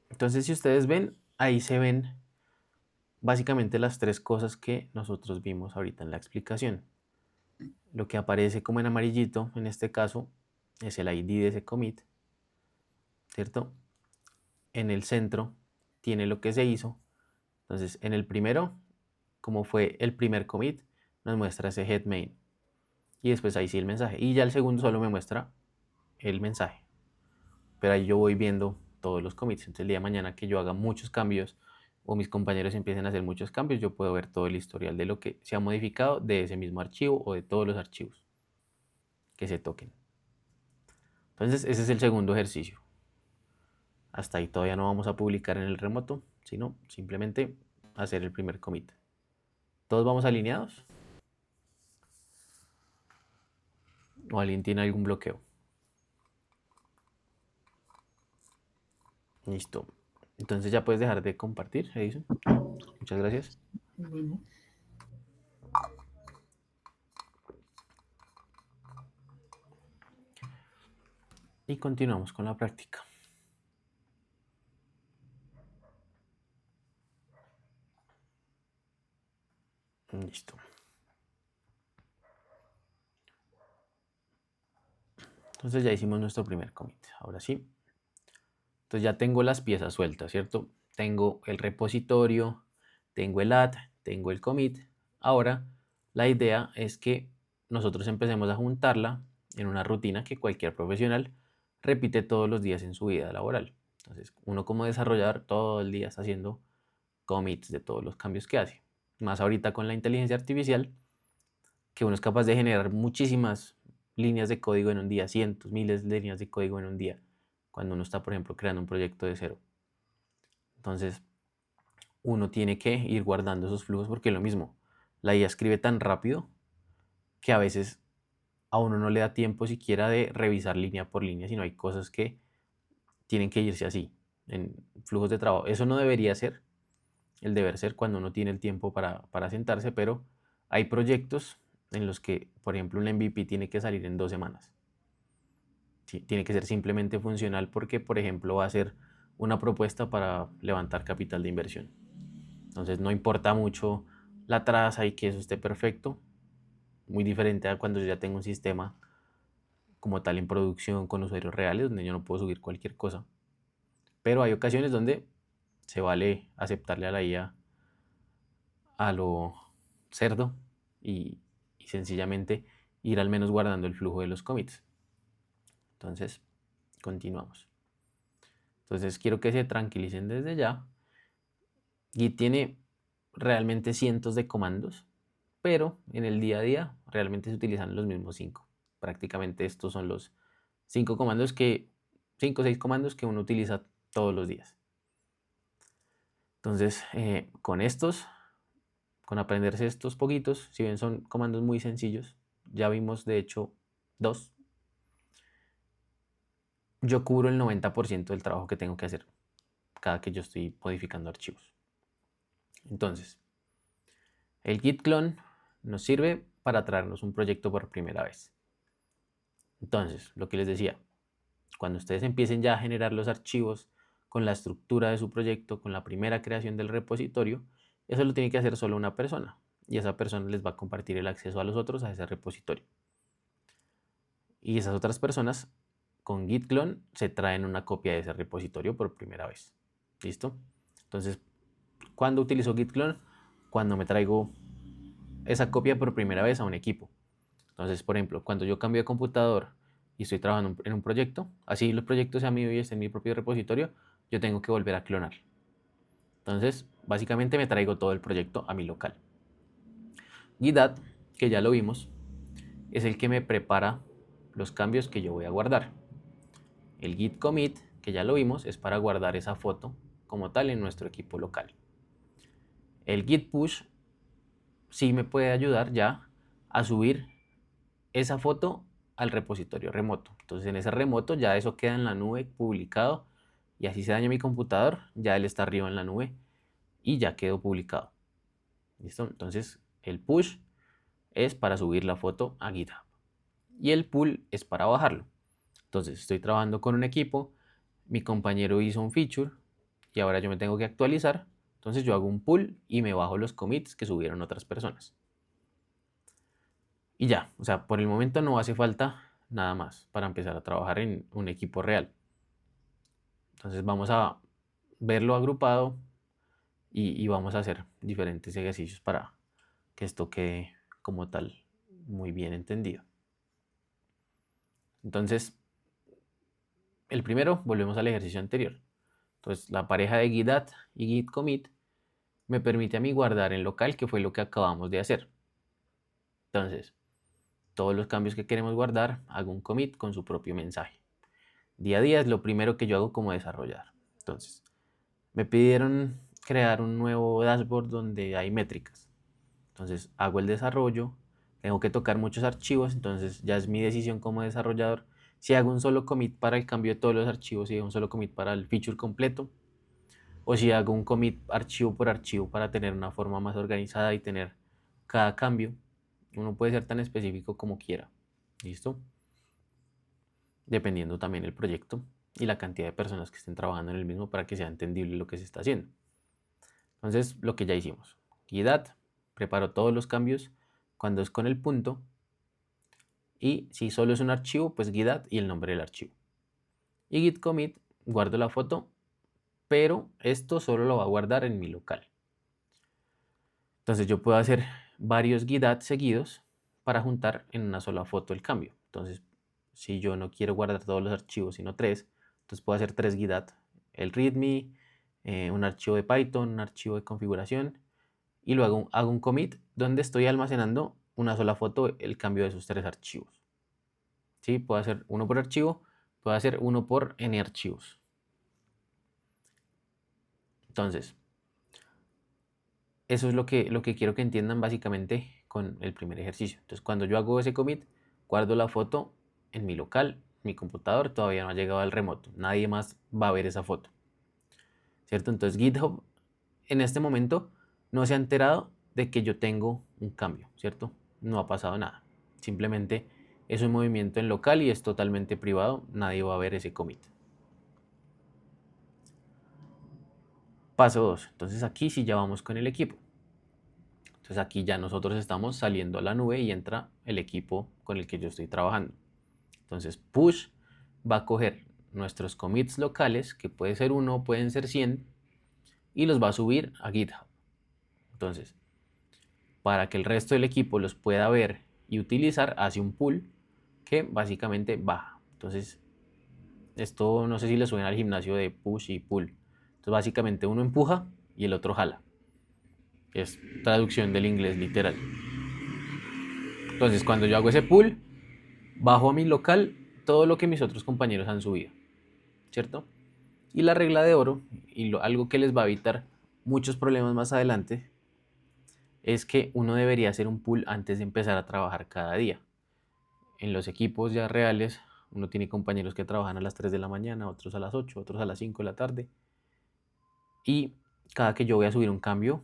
Entonces, si ustedes ven, ahí se ven básicamente las 3 cosas que nosotros vimos ahorita en la explicación. Lo que aparece como en amarillito, en este caso, es el ID de ese commit, ¿cierto? En el centro tiene lo que se hizo. Entonces, en el primero, como fue el primer commit, nos muestra ese head main. Y después ahí sí el mensaje. Y ya el segundo solo me muestra el mensaje. Pero ahí yo voy viendo todos los commits. Entonces el día de mañana que yo haga muchos cambios o mis compañeros empiecen a hacer muchos cambios, yo puedo ver todo el historial de lo que se ha modificado de ese mismo archivo o de todos los archivos que se toquen. Entonces ese es el segundo ejercicio. Hasta ahí todavía no vamos a publicar en el remoto, sino simplemente hacer el primer commit. ¿Todos vamos alineados? ¿O alguien tiene algún bloqueo? Listo. Entonces ya puedes dejar de compartir, Edison. Muchas gracias. bueno, Y continuamos con la práctica. Listo. Entonces ya hicimos nuestro primer commit. Ahora sí. Entonces ya tengo las piezas sueltas, ¿cierto? Tengo el repositorio, tengo el add, tengo el commit. Ahora la idea es que nosotros empecemos a juntarla en una rutina que cualquier profesional repite todos los días en su vida laboral. Entonces uno como desarrollador todo el día está haciendo commits de todos los cambios que hace. Más ahorita con la inteligencia artificial, que uno es capaz de generar muchísimas líneas de código en un día, cientos, miles de líneas de código en un día, cuando uno está, por ejemplo, creando un proyecto de cero. Entonces, uno tiene que ir guardando esos flujos porque es lo mismo, la IA escribe tan rápido que a veces a uno no le da tiempo siquiera de revisar línea por línea, sino hay cosas que tienen que irse así, en flujos de trabajo. Eso no debería ser el deber ser cuando uno tiene el tiempo para sentarse, pero hay proyectos en los que, por ejemplo, un MVP tiene que salir en 2 semanas. Sí, tiene que ser simplemente funcional porque, por ejemplo, va a ser una propuesta para levantar capital de inversión. Entonces no importa mucho la traza y que eso esté perfecto, muy diferente a cuando yo ya tengo un sistema como tal en producción con usuarios reales, donde yo no puedo subir cualquier cosa. Pero hay ocasiones donde se vale aceptarle a la IA a lo cerdo y sencillamente ir al menos guardando el flujo de los commits. Entonces, continuamos. Entonces, quiero que se tranquilicen desde ya. Git tiene realmente cientos de comandos, pero en el día a día realmente se utilizan los mismos 5. Prácticamente estos son los 5 o 6 comandos que uno utiliza todos los días. Entonces, con aprenderse estos poquitos, si bien son comandos muy sencillos, ya vimos de hecho 2, yo cubro el 90% del trabajo que tengo que hacer cada que yo estoy modificando archivos. Entonces, el git clone nos sirve para traernos un proyecto por primera vez. Entonces, lo que les decía, cuando ustedes empiecen ya a generar los archivos con la estructura de su proyecto, con la primera creación del repositorio, eso lo tiene que hacer solo una persona y esa persona les va a compartir el acceso a los otros a ese repositorio. Y esas otras personas con git clone se traen una copia de ese repositorio por primera vez. ¿Listo? Entonces, ¿cuándo utilizo git clone? Cuando me traigo esa copia por primera vez a un equipo. Entonces, por ejemplo, cuando yo cambio de computador y estoy trabajando en un proyecto, así los proyectos sean míos y estén en mi propio repositorio, yo tengo que volver a clonar. Entonces, básicamente me traigo todo el proyecto a mi local. Git, que ya lo vimos, es el que me prepara los cambios que yo voy a guardar. El git commit, que ya lo vimos, es para guardar esa foto como tal en nuestro equipo local. El git push sí me puede ayudar ya a subir esa foto al repositorio remoto. Entonces en ese remoto ya eso queda en la nube publicado y así se daña mi computador, ya él está arriba en la nube y ya quedó publicado. ¿Listo? Entonces el push es para subir la foto a GitHub y el pull es para bajarlo. Entonces estoy trabajando con un equipo, mi compañero hizo un feature y ahora yo me tengo que actualizar, entonces yo hago un pull y me bajo los commits que subieron otras personas. Y ya, o sea, por el momento no hace falta nada más para empezar a trabajar en un equipo real. Entonces vamos a verlo agrupado y vamos a hacer diferentes ejercicios para que esto quede como tal muy bien entendido. Entonces, el primero, volvemos al ejercicio anterior. Entonces, la pareja de git add y git commit me permite a mí guardar en local, que fue lo que acabamos de hacer. Entonces, todos los cambios que queremos guardar, hago un commit con su propio mensaje. Día a día es lo primero que yo hago como desarrollador. Entonces, me pidieron crear un nuevo dashboard donde hay métricas. Entonces, hago el desarrollo, tengo que tocar muchos archivos, entonces ya es mi decisión como desarrollador si hago un solo commit para el cambio de todos los archivos, si hago un solo commit para el feature completo, o si hago un commit archivo por archivo para tener una forma más organizada y tener cada cambio. Uno puede ser tan específico como quiera. ¿Listo? Dependiendo también el proyecto y la cantidad de personas que estén trabajando en el mismo para que sea entendible lo que se está haciendo. Entonces, lo que ya hicimos. Git add, preparo todos los cambios cuando es con el punto. Y si solo es un archivo, pues git add y el nombre del archivo. Y git commit, guardo la foto, pero esto solo lo va a guardar en mi local. Entonces yo puedo hacer varios git add seguidos para juntar en una sola foto el cambio. Entonces, si yo no quiero guardar todos los archivos, sino 3, entonces puedo hacer 3 git add. El readme, un archivo de Python, un archivo de configuración, y luego hago un commit donde estoy almacenando una sola foto, el cambio de esos 3 archivos. ¿Sí? Puedo hacer uno por archivo, puedo hacer uno por n archivos. Entonces, eso es lo que quiero que entiendan básicamente con el primer ejercicio. Entonces, cuando yo hago ese commit, guardo la foto en mi local, mi computador todavía no ha llegado al remoto. Nadie más va a ver esa foto, ¿cierto? Entonces, GitHub en este momento no se ha enterado de que yo tengo un cambio, ¿cierto? No ha pasado nada. Simplemente es un movimiento en local y es totalmente privado. Nadie va a ver ese commit. Paso 2. Entonces aquí sí ya vamos con el equipo. Entonces aquí ya nosotros estamos saliendo a la nube y entra el equipo con el que yo estoy trabajando. Entonces push va a coger nuestros commits locales, que puede ser 1, pueden ser 100, y los va a subir a GitHub. Entonces, para que el resto del equipo los pueda ver y utilizar, hace un pull que básicamente baja. Entonces, esto no sé si le suena al gimnasio de push y pull. Entonces, básicamente uno empuja y el otro jala. Es traducción del inglés literal. Entonces, cuando yo hago ese pull, bajo a mi local todo lo que mis otros compañeros han subido, ¿cierto? Y la regla de oro, y algo que les va a evitar muchos problemas más adelante, es que uno debería hacer un pull antes de empezar a trabajar cada día. En los equipos ya reales, uno tiene compañeros que trabajan a las 3 de la mañana, otros a las 8, otros a las 5 de la tarde. Y cada que yo voy a subir un cambio,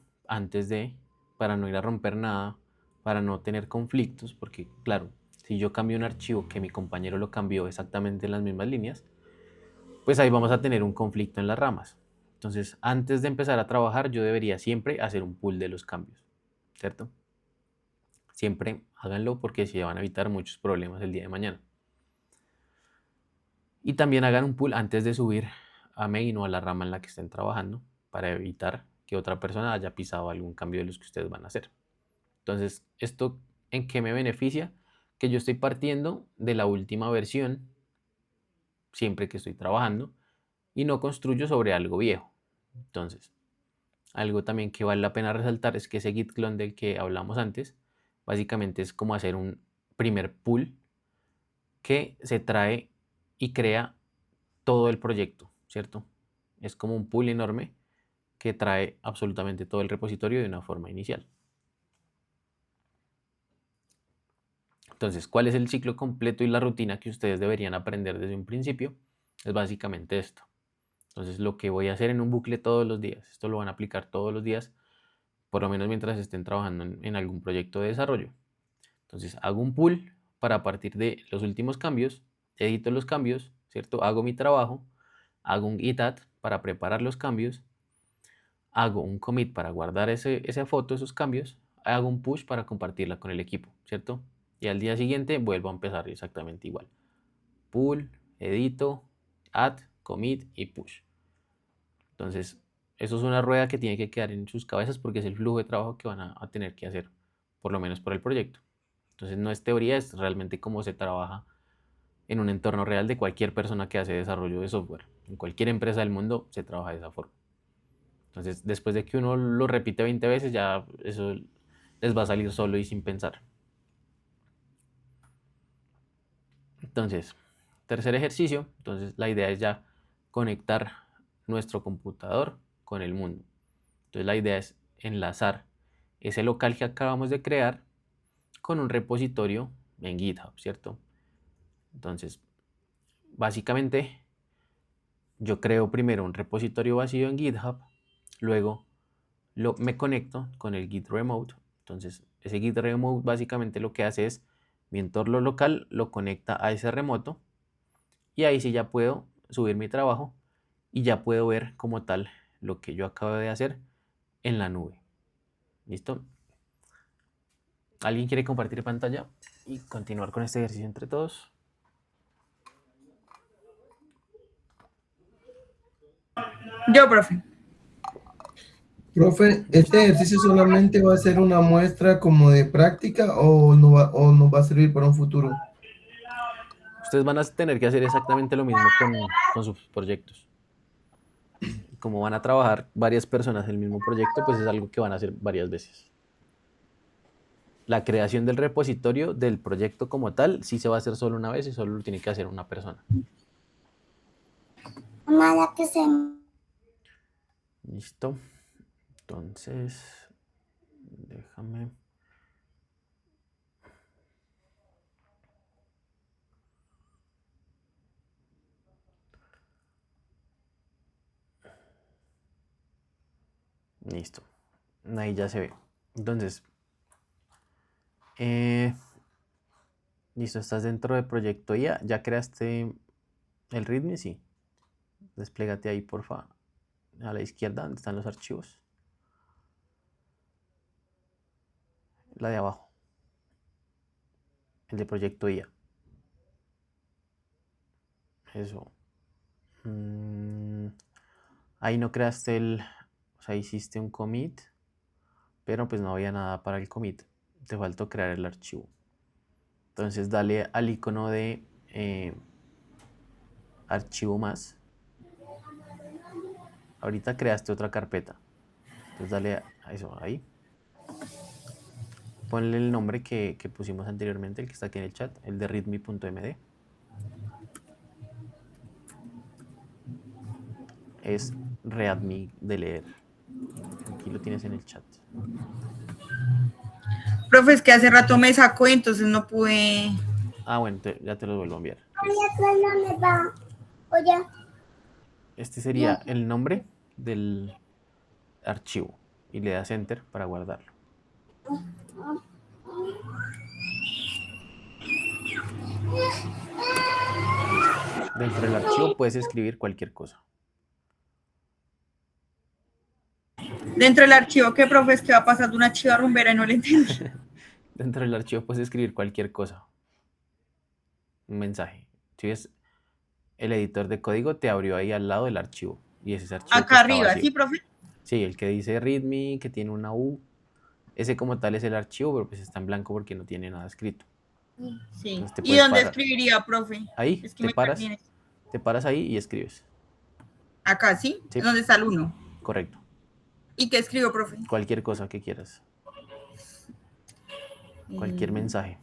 para no ir a romper nada, para no tener conflictos, porque claro, si yo cambio un archivo que mi compañero lo cambió exactamente en las mismas líneas, pues ahí vamos a tener un conflicto en las ramas. Entonces, antes de empezar a trabajar, yo debería siempre hacer un pull de los cambios, ¿cierto? Siempre háganlo porque se van a evitar muchos problemas el día de mañana. Y también hagan un pull antes de subir a main o a la rama en la que estén trabajando para evitar que otra persona haya pisado algún cambio de los que ustedes van a hacer. Entonces, ¿esto en qué me beneficia? Que yo estoy partiendo de la última versión siempre que estoy trabajando y no construyo sobre algo viejo. Entonces, algo también que vale la pena resaltar es que ese git clone del que hablamos antes, básicamente es como hacer un primer pull que se trae y crea todo el proyecto, ¿cierto? Es como un pull enorme que trae absolutamente todo el repositorio de una forma inicial. Entonces, ¿cuál es el ciclo completo y la rutina que ustedes deberían aprender desde un principio? Es básicamente esto. Entonces, lo que voy a hacer en un bucle todos los días, esto lo van a aplicar todos los días, por lo menos mientras estén trabajando en algún proyecto de desarrollo. Entonces, hago un pull para partir de los últimos cambios, edito los cambios, ¿cierto? Hago mi trabajo, hago un git add para preparar los cambios, hago un commit para guardar esa foto, esos cambios, hago un push para compartirla con el equipo, ¿cierto? Y al día siguiente vuelvo a empezar exactamente igual. Pull, edito, add, commit y push. Entonces, eso es una rueda que tiene que quedar en sus cabezas porque es el flujo de trabajo que van a tener que hacer, por lo menos por el proyecto. Entonces, no es teoría, es realmente cómo se trabaja en un entorno real de cualquier persona que hace desarrollo de software. En cualquier empresa del mundo se trabaja de esa forma. Entonces, después de que uno lo repite 20 veces, ya eso les va a salir solo y sin pensar. Entonces, tercer ejercicio. Entonces, la idea es ya conectar nuestro computador con el mundo. Entonces, la idea es enlazar ese local que acabamos de crear con un repositorio en GitHub, ¿cierto? Entonces, básicamente, yo creo primero un repositorio vacío en GitHub, luego me conecto con el Git Remote. Entonces, ese Git Remote básicamente lo que hace es mi entorno local lo conecta a ese remoto y ahí sí ya puedo subir mi trabajo y ya puedo ver como tal lo que yo acabo de hacer en la nube. ¿Listo? ¿Alguien quiere compartir pantalla y continuar con este ejercicio entre todos? Yo, profe. Profe, ¿este ejercicio solamente va a ser una muestra como de práctica o nos va a servir para un futuro? Ustedes van a tener que hacer exactamente lo mismo con sus proyectos. como van a trabajar varias personas en el mismo proyecto, pues es algo que van a hacer varias veces. La creación del repositorio del proyecto como tal sí se va a hacer solo una vez y solo lo tiene que hacer una persona. Nada que se... Listo. Entonces, déjame. Listo. Ahí ya se ve. Entonces, listo, estás dentro del proyecto IA. ¿Ya creaste el README? Sí. Desplégate ahí, porfa. A la izquierda, donde están los archivos. La de abajo. El de proyecto IA. Eso. Ahí no creaste o sea, hiciste un commit, pero pues no había nada para el commit. Te faltó crear el archivo. Entonces dale al icono de archivo más. Ahorita creaste otra carpeta. Entonces dale a eso ahí. Ponle el nombre que pusimos anteriormente, el que está aquí en el chat, el de readme.md. Es readme de leer. Aquí lo tienes en el chat. Profe, es que hace rato me sacó, entonces no pude. Ah, bueno, ya te lo vuelvo a enviar. Oye, Este sería el nombre del archivo y le das enter para guardarlo. Dentro del archivo puedes escribir cualquier cosa. Dentro del archivo, ¿qué, profe? Es que va pasando una chiva rumbera y no le entendí. Dentro del archivo puedes escribir cualquier cosa. Un mensaje. Si ves el editor de código, te abrió ahí al lado del archivo. Y ese es archivo que Acá está arriba, vacío. ¿sí, profe? Sí, el que dice readme, que tiene una U. Ese como tal es el archivo, pero pues está en blanco porque no tiene nada escrito. Sí. Entonces te ¿Y puedes dónde parar. escribiría, profe? Ahí, Es que me perdí en esto. te paras ahí y escribes. Acá, ¿sí? Sí. ¿Dónde está el 1? Correcto. ¿Y qué escribo, profe? Cualquier cosa que quieras. Cualquier mensaje.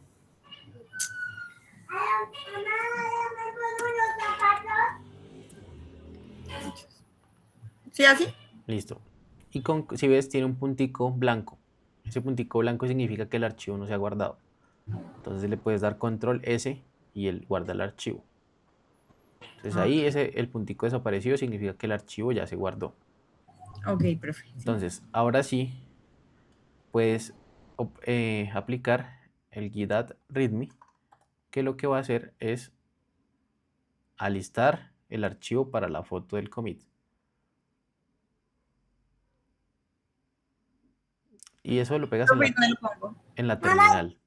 ¿Sí, así? Listo. Y si ves, tiene un puntico blanco. Ese puntico blanco significa que el archivo no se ha guardado. Entonces le puedes dar control S y él guarda el archivo. Entonces ahí el puntico desaparecido significa que el archivo ya se guardó. Ok, profe. Sí. Entonces, ahora sí puedes aplicar el GitHub README, que lo que va a hacer es alistar el archivo para la foto del commit. Y eso lo pegas Profe, ¿dónde lo pongo? en la terminal.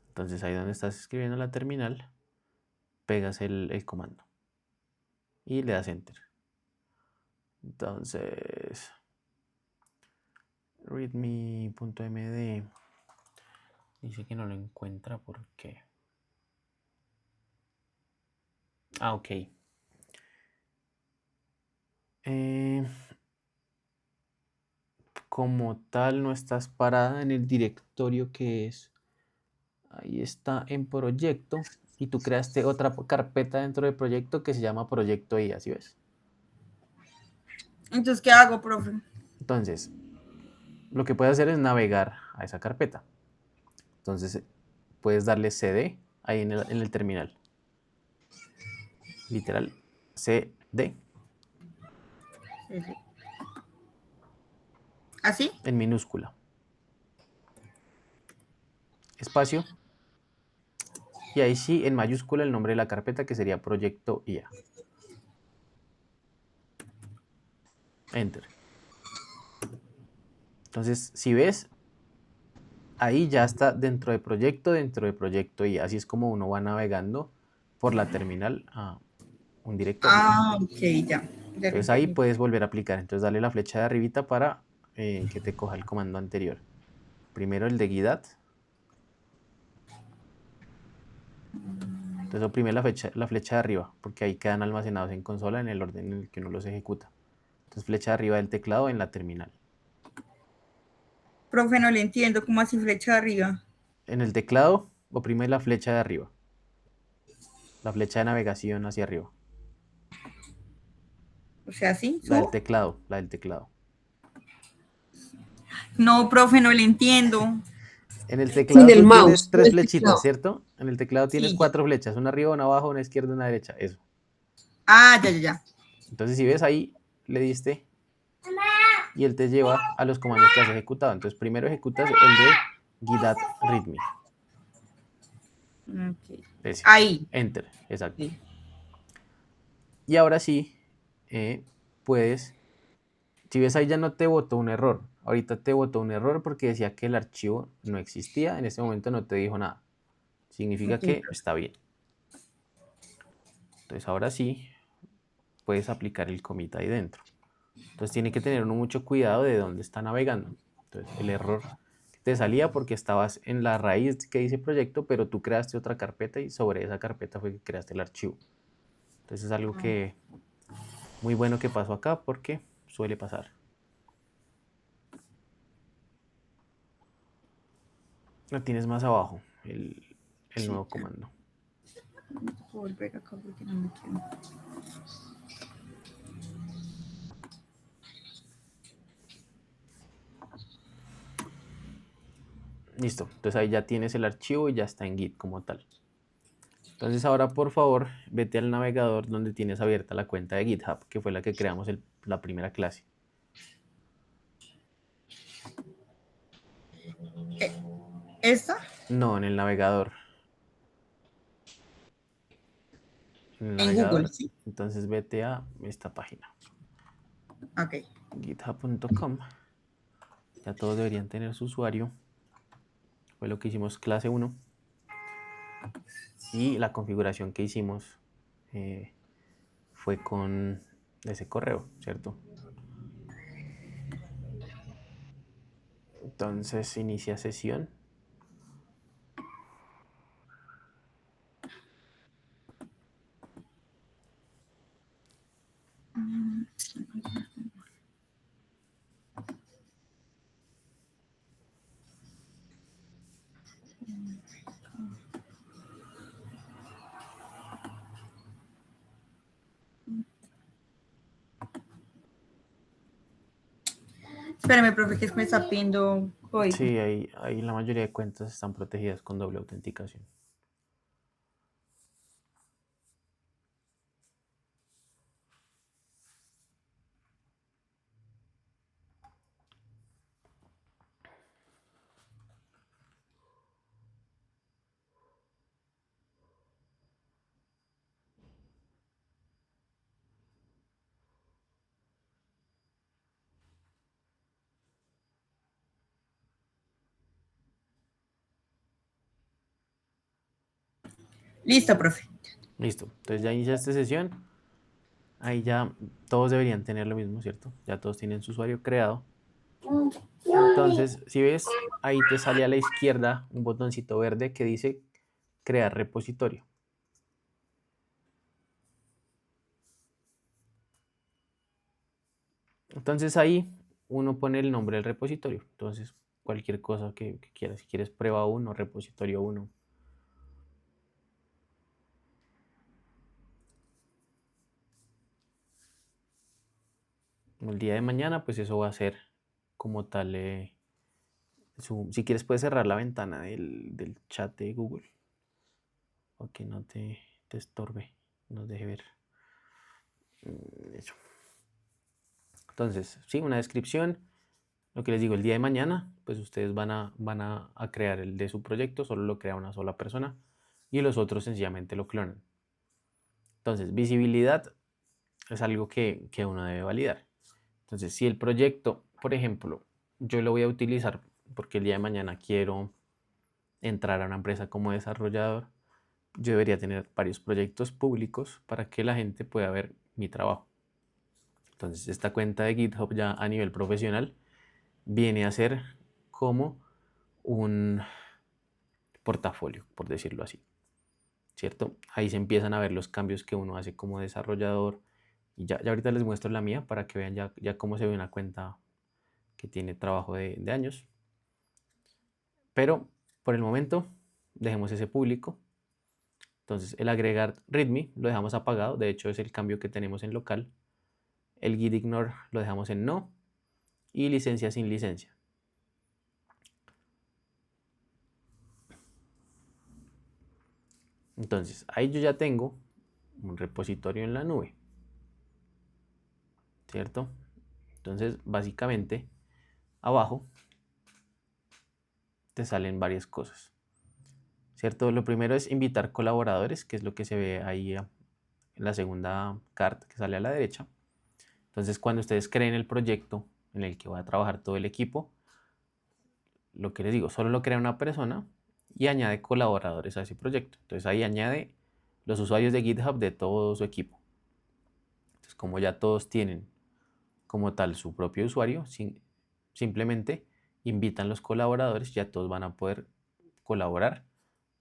Entonces ahí donde estás escribiendo en la terminal, pegas el comando y le das enter. Entonces, readme.md dice que no lo encuentra porque... Ah, ok. Como tal, no estás parada en el directorio que es. Ahí está en proyecto. Y tú creaste otra carpeta dentro del proyecto que se llama proyecto IA, ¿sí ves? Entonces, ¿qué hago, profe? Entonces, lo que puedes hacer es navegar a esa carpeta. Entonces, puedes darle CD ahí en el terminal. Literal, CD. ¿Así? En minúscula. Espacio. Y ahí sí, en mayúscula, el nombre de la carpeta, que sería proyecto IA. Enter. Entonces, si ves, ahí ya está dentro de proyecto IA. Así es como uno va navegando por la terminal a un directorio. Ah, ok, ya. Entonces ahí puedes volver a aplicar. Entonces dale la flecha de arribita para que te coja el comando anterior. Primero el de GitHub. Entonces oprime la flecha de arriba, porque ahí quedan almacenados en consola en el orden en el que uno los ejecuta. Entonces flecha de arriba del teclado en la terminal. Profe, no le entiendo. ¿Cómo así flecha arriba? En el teclado oprime la flecha de arriba, la flecha de navegación hacia arriba. O sea, ¿sí? La del ¿Sub? teclado, la del teclado. No, profe, no le entiendo. En el Sí, teclado del tú tienes mouse, 3 del flechitas, teclado. ¿cierto? En el teclado tienes Sí, 4 flechas, una arriba, una abajo, una izquierda, una derecha, eso. Ah, ya. Entonces si ves ahí, le diste y él te lleva a los comandos que has ejecutado. Entonces primero ejecutas el de git readme. Ok. Ese. Ahí. Enter, exacto. Sí. Y ahora sí, puedes, si ves ahí ya no te botó un error. Ahorita te botó un error porque decía que el archivo no existía. En ese momento no te dijo nada. Significa Ok, que profe. está bien. Entonces ahora sí, puedes aplicar el commit ahí dentro. Entonces tiene que tener uno mucho cuidado de dónde está navegando. Entonces el error te salía porque estabas en la raíz que dice proyecto, pero tú creaste otra carpeta y sobre esa carpeta fue que creaste el archivo. Entonces es algo que muy bueno que pasó acá porque suele pasar. Lo tienes más abajo, el Sí. nuevo comando. Voy a volver acá porque no me quedo. Listo, entonces ahí ya tienes el archivo y ya está en Git como tal. Entonces ahora por favor vete al navegador donde tienes abierta la cuenta de GitHub, que fue la que creamos la primera clase. ¿Esta? No, en el navegador. En el En Google, navegador, sí. entonces vete a esta página, Ok. github.com. Ya todos deberían tener su usuario. Fue lo que hicimos clase 1. Y la configuración que hicimos fue con ese correo, ¿cierto? Entonces inicia sesión. Espérame, profe, que es que me está pidiendo código. Sí, ahí la mayoría de cuentas están protegidas con doble autenticación. Listo, profe. Listo, entonces ya iniciaste sesión. Ahí ya todos deberían tener lo mismo, ¿cierto? Ya todos tienen su usuario creado. Entonces, si ves, ahí te sale a la izquierda un botoncito verde que dice crear repositorio. Entonces ahí uno pone el nombre del repositorio. Entonces, cualquier cosa que quieras, si quieres prueba 1, repositorio 1. El día de mañana, pues eso va a ser como tal. Si quieres, puedes cerrar la ventana del chat de Google. O que no te estorbe, nos deje ver. Eso. Entonces, sí, una descripción. Lo que les digo, el día de mañana, pues ustedes van a crear el de su proyecto, solo lo crea una sola persona y los otros sencillamente lo clonan. Entonces, visibilidad es algo que uno debe validar. Entonces, si el proyecto, por ejemplo, yo lo voy a utilizar porque el día de mañana quiero entrar a una empresa como desarrollador, yo debería tener varios proyectos públicos para que la gente pueda ver mi trabajo. Entonces, esta cuenta de GitHub ya a nivel profesional viene a ser como un portafolio, por decirlo así. ¿cierto? Ahí se empiezan a ver los cambios que uno hace como desarrollador. Y ya ahorita les muestro la mía para que vean ya cómo se ve una cuenta que tiene trabajo de años. Pero por el momento dejemos ese público. Entonces el agregar readme lo dejamos apagado. De hecho es el cambio que tenemos en local. El git ignore lo dejamos en no. Y licencia sin licencia. Entonces ahí yo ya tengo un repositorio en la nube, ¿cierto? Entonces básicamente abajo te salen varias cosas, ¿cierto? Lo primero es invitar colaboradores, que es lo que se ve ahí en la segunda carta que sale a la derecha. Entonces cuando ustedes creen el proyecto en el que va a trabajar todo el equipo, lo que les digo, solo lo crea una persona y añade colaboradores a ese proyecto. Entonces ahí añade los usuarios de GitHub de todo su equipo. Entonces como ya todos tienen como tal su propio usuario, simplemente invitan los colaboradores, ya todos van a poder colaborar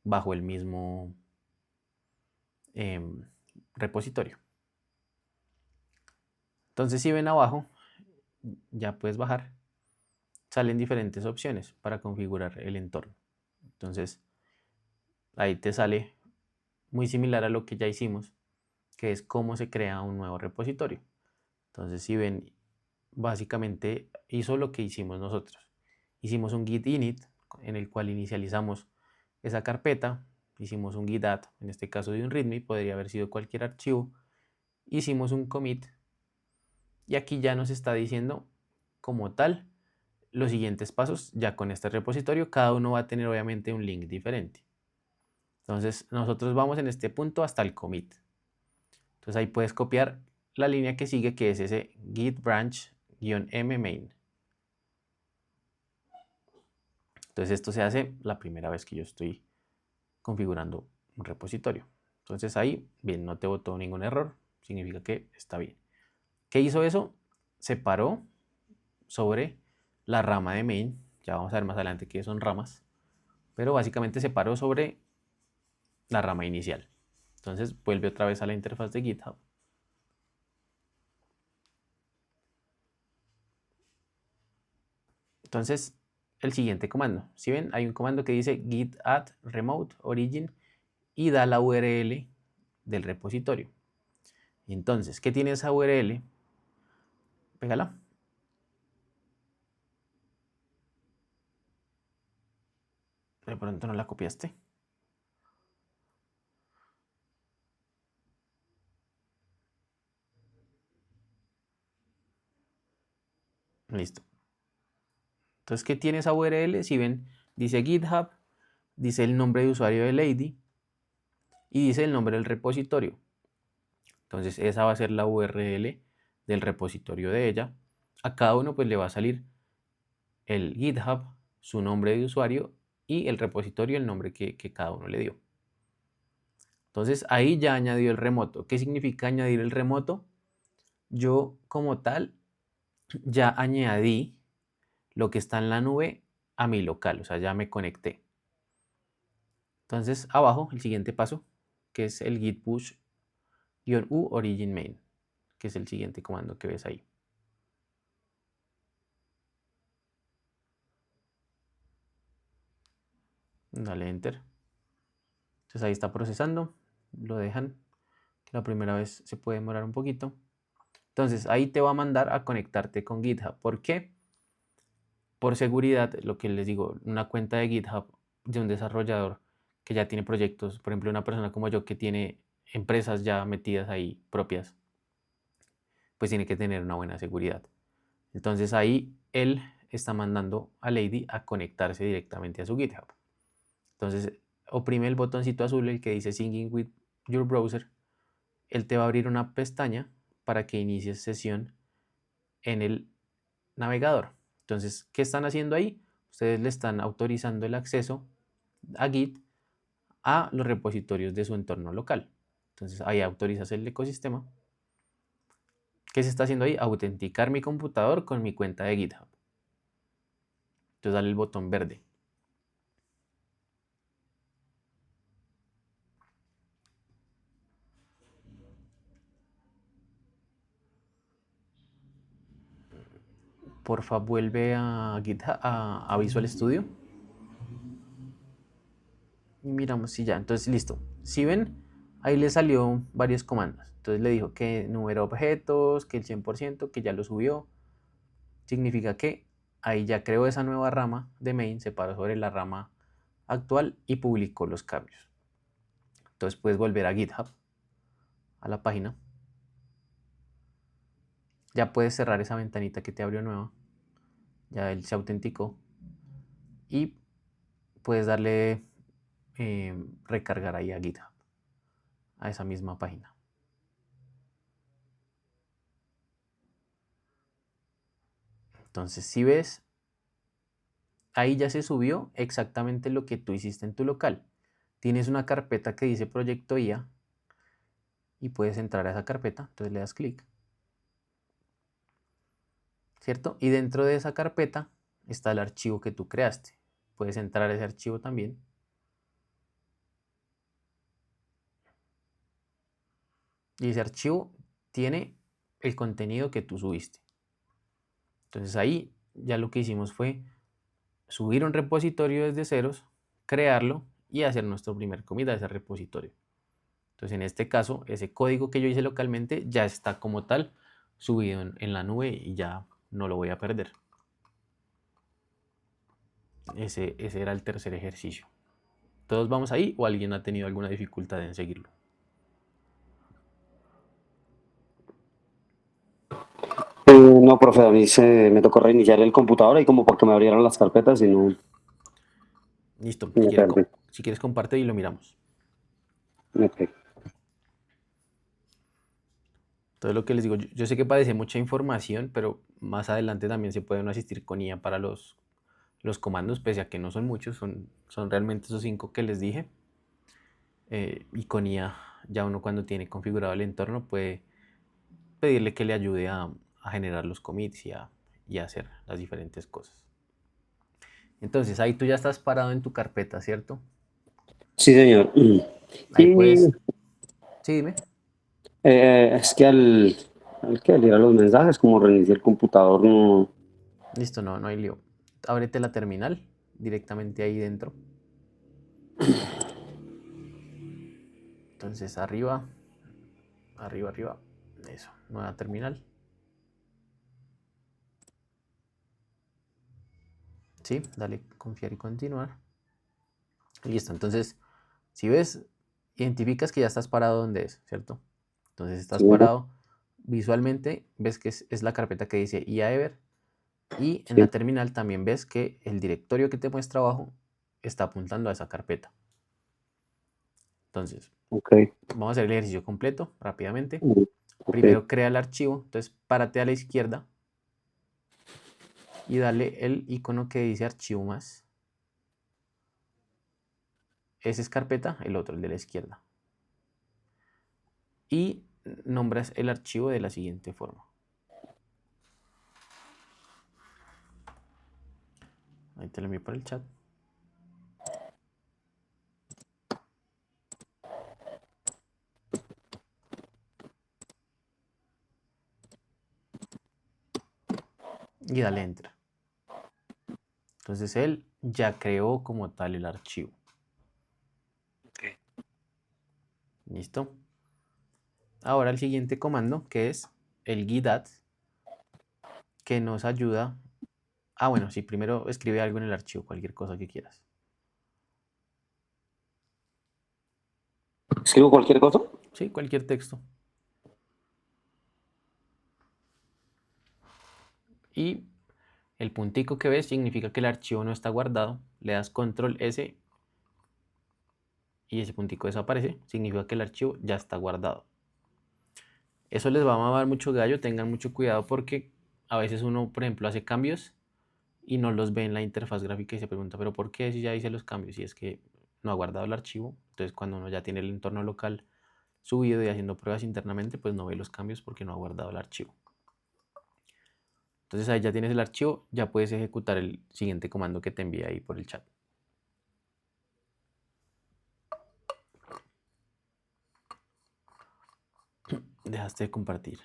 bajo el mismo repositorio. Entonces si ven abajo, ya puedes bajar, salen diferentes opciones para configurar el entorno. Entonces ahí te sale muy similar a lo que ya hicimos, que es cómo se crea un nuevo repositorio. Entonces si ven, básicamente hizo lo que hicimos nosotros. Hicimos un git init en el cual inicializamos esa carpeta, hicimos un git add, en este caso de un readme, podría haber sido cualquier archivo, hicimos un commit y aquí ya nos está diciendo como tal los siguientes pasos. Ya con este repositorio cada uno va a tener obviamente un link diferente. Entonces nosotros vamos en este punto hasta el commit. Entonces ahí puedes copiar la línea que sigue, que es ese git branch-m main. Entonces esto se hace la primera vez que yo estoy configurando un repositorio. Entonces ahí, bien, no te botó ningún error, significa que está bien. ¿Qué hizo eso? Se paró sobre la rama de main. Ya vamos a ver más adelante qué son ramas. Pero básicamente se paró sobre la rama inicial. Entonces vuelve otra vez a la interfaz de GitHub. Entonces el siguiente comando, si ven, hay un comando que dice git add remote origin y da la URL del repositorio. Entonces, ¿qué tiene esa URL? Pégala. De pronto no la copiaste. Listo. Entonces, ¿qué tiene esa URL? Si ven, dice GitHub, dice el nombre de usuario de Lady y dice el nombre del repositorio. Entonces, esa va a ser la URL del repositorio de ella. A cada uno pues le va a salir el GitHub, su nombre de usuario y el repositorio, el nombre que cada uno le dio. Entonces, ahí ya añadió el remoto. ¿Qué significa añadir el remoto? Yo como tal ya añadí lo que está en la nube a mi local, o sea, ya me conecté. Entonces, abajo, el siguiente paso, que es el git push-u origin main, que es el siguiente comando que ves ahí. Dale enter. Entonces ahí está procesando, lo dejan, que la primera vez se puede demorar un poquito. Entonces ahí te va a mandar a conectarte con GitHub. ¿Por qué? Por seguridad, lo que les digo, una cuenta de GitHub de un desarrollador que ya tiene proyectos, por ejemplo, una persona como yo que tiene empresas ya metidas ahí propias, pues tiene que tener una buena seguridad. Entonces ahí él está mandando a Lady a conectarse directamente a su GitHub. Entonces oprime el botoncito azul, el que dice Syncing with your browser. Él te va a abrir una pestaña para que inicies sesión en el navegador. Entonces, ¿qué están haciendo ahí? Ustedes le están autorizando el acceso a Git a los repositorios de su entorno local. Entonces ahí autorizas el ecosistema. ¿Qué se está haciendo ahí? Autenticar mi computador con mi cuenta de GitHub. Entonces dale el botón verde. porfa, vuelve a GitHub, a Visual Studio. Y miramos si ya. Entonces, listo. Si ven, ahí le salió varios comandos. Entonces le dijo que número de objetos, que el 100%, que ya lo subió. Significa que ahí ya creó esa nueva rama de main, se paró sobre la rama actual y publicó los cambios. Entonces puedes volver a GitHub, a la página. Ya puedes cerrar esa ventanita que te abrió nueva. Ya él se autenticó. Y puedes darle recargar ahí a GitHub, a esa misma página. Entonces, si ves, ahí ya se subió exactamente lo que tú hiciste en tu local. Tienes una carpeta que dice Proyecto IA y puedes entrar a esa carpeta. Entonces le das clic, ¿cierto? Y dentro de esa carpeta está el archivo que tú creaste. Puedes entrar a ese archivo también. Y ese archivo tiene el contenido que tú subiste. Entonces ahí ya lo que hicimos fue subir un repositorio desde ceros, crearlo y hacer nuestro primer commit a ese repositorio. Entonces en este caso, ese código que yo hice localmente ya está como tal subido en la nube y ya no lo voy a perder. Ese era el tercer ejercicio. ¿Todos vamos ahí o alguien ha tenido alguna dificultad en seguirlo? No, profe, a mí me tocó reiniciar el computador ahí como para que me abrieran las carpetas y no Listo. me perdí. Si quieres comparte y lo miramos. Ok. Todo lo que les digo, yo sé que parece mucha información, pero más adelante también se pueden asistir con IA para los comandos, pese a que no son muchos, son realmente esos 5 que les dije. Y con IA ya uno cuando tiene configurado el entorno puede pedirle que le ayude a generar los commits y a hacer las diferentes cosas. Entonces ahí tú ya estás parado en tu carpeta, ¿cierto? Sí, señor. Ahí Y puedes... Sí, dime. es que al que leer los mensajes, como reiniciar el computador, no. Listo, no hay lío. Ábrete la terminal directamente ahí dentro. Entonces arriba, arriba. Eso, nueva terminal. Sí, dale confiar y continuar. Listo, entonces, si ves, identificas que ya estás parado donde es, ¿cierto? Entonces estás Sí, parado visualmente, ves que es la carpeta que dice IAEver y en la terminal también ves que el directorio que te muestra abajo está apuntando a esa carpeta. Entonces, ok. vamos a hacer el ejercicio completo rápidamente. Ok. Primero crea el archivo, entonces párate a la izquierda y dale el icono que dice archivo más. Ese es carpeta, el otro, el de la izquierda. Y nombras el archivo de la siguiente forma. Ahí te lo envío por el chat. Y dale enter. Entonces él ya creó como tal el archivo. ¿Listo? Ahora el siguiente comando, que es el git add, que nos ayuda. Ah, bueno, sí, primero escribe algo en el archivo, cualquier cosa que quieras. ¿Escribo cualquier cosa? Sí, cualquier texto. Y el puntico que ves significa que el archivo no está guardado. Le das control S y ese puntico desaparece. Significa que el archivo ya está guardado. Eso les va a mamar mucho gallo, tengan mucho cuidado porque a veces uno, por ejemplo, hace cambios y no los ve en la interfaz gráfica y se pregunta, pero ¿por qué si ya hice los cambios? Y es que no ha guardado el archivo. Entonces cuando uno ya tiene el entorno local subido y haciendo pruebas internamente, pues no ve los cambios porque no ha guardado el archivo. Entonces ahí ya tienes el archivo, ya puedes ejecutar el siguiente comando que te envía ahí por el chat. Dejaste de compartir.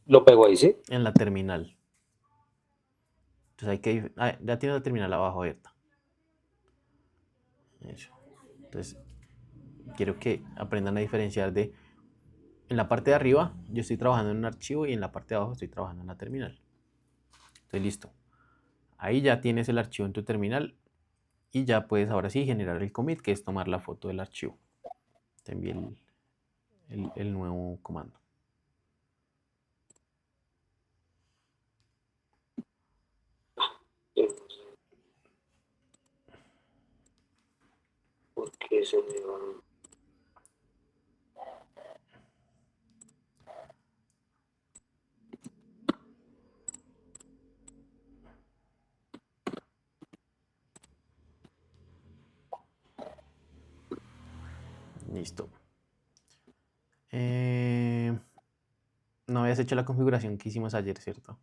Lo pego ahí, ¿sí? en la terminal. Entonces hay que... ya tiene la terminal abajo abierta. Eso. Entonces, quiero que aprendan a diferenciar de... En la parte de arriba, yo estoy trabajando en un archivo y en la parte de abajo estoy trabajando en la terminal. Estoy listo. Ahí ya tienes el archivo en tu terminal y ya puedes ahora sí generar el commit, que es tomar la foto del archivo. Te envié el nuevo comando. ¿Por qué se me va? Listo. No habías hecho la configuración que hicimos ayer, ¿cierto?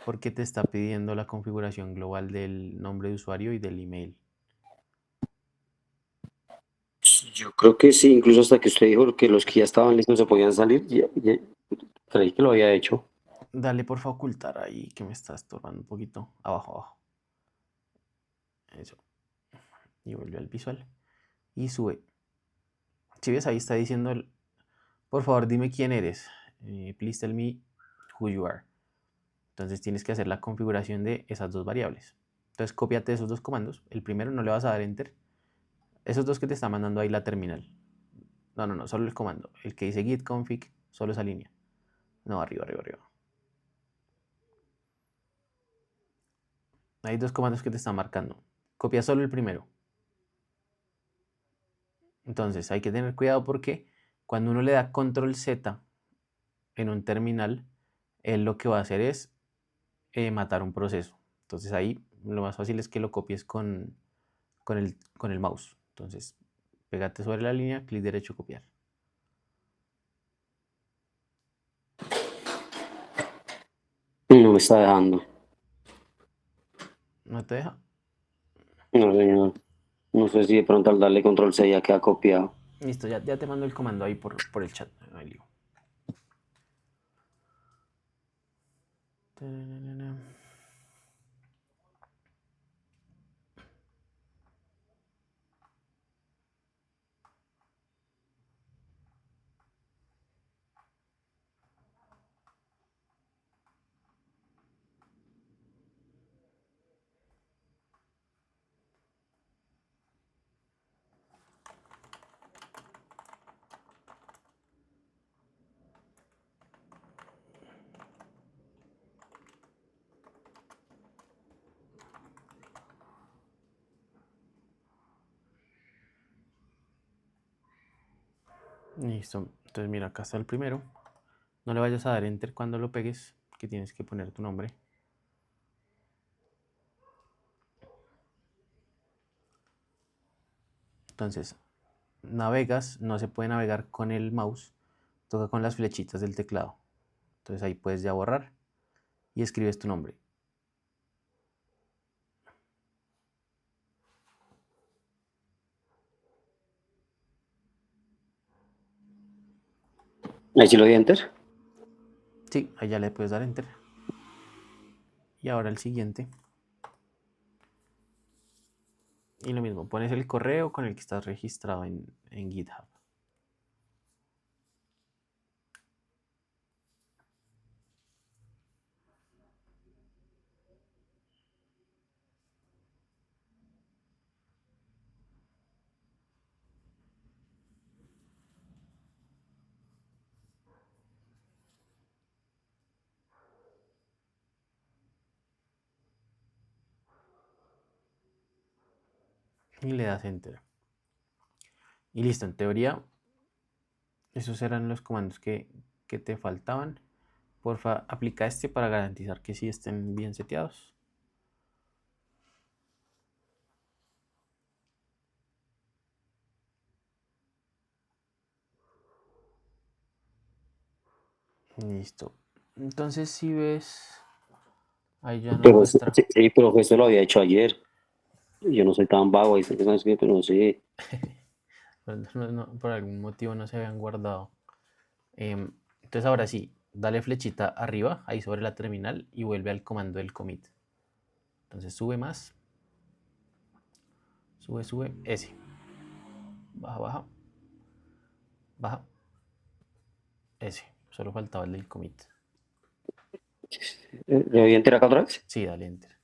Porque te está pidiendo la configuración global del nombre de usuario y del email. Yo creo que sí, incluso hasta que usted dijo que los que ya estaban listos se podían salir, creí que lo había hecho. Dale porfa a ocultar ahí que me está estorbando un poquito. Abajo, abajo. Eso. Y vuelve al visual. Y sube. Si ves, ahí está diciendo, por favor, dime quién eres. Please tell me who you are. Entonces tienes que hacer la configuración de esas dos variables. Entonces cópiate esos dos comandos. El primero no le vas a dar enter. Esos dos que te está mandando ahí la terminal. No, solo el comando. El que dice git config, solo esa línea. No, arriba. Hay dos comandos que te están marcando. Copia solo el primero. Entonces hay que tener cuidado porque cuando uno le da control Z en un terminal, él lo que va a hacer es matar un proceso. Entonces ahí lo más fácil es que lo copies con el mouse. Entonces pégate sobre la línea, clic derecho, copiar. No me está dejando. ¿No te deja? No, señor. No sé si de pronto al darle control C ya queda copiado. Listo, ya te mando el comando ahí por el chat. No hay lío. Listo. Entonces mira, acá está el primero. No le vayas a dar enter cuando lo pegues, que tienes que poner tu nombre. Entonces, navegas, no se puede navegar con el mouse, toca con las flechitas del teclado. Entonces ahí puedes ya borrar y escribes tu nombre. Ahí sí lo di enter. Sí, ahí ya le puedes dar enter. Y ahora el siguiente. Y lo mismo, pones el correo con el que estás registrado en GitHub. Y le das enter. Y listo, en teoría, esos eran los comandos que te faltaban. Porfa, aplica este para garantizar que sí estén bien seteados. Listo. Entonces, si ves, ahí ya nos Pero muestra. sí, pero esto lo había hecho ayer. Yo no soy tan vago, ahí está que sabes qué, pero no sé. Por algún motivo no se habían guardado. Entonces ahora sí, dale flechita arriba, ahí sobre la terminal, y vuelve al comando del commit. Entonces sube más. Sube, S. Baja. S. Solo faltaba el del commit. ¿Le doy enter acá otra vez? Sí, dale enter.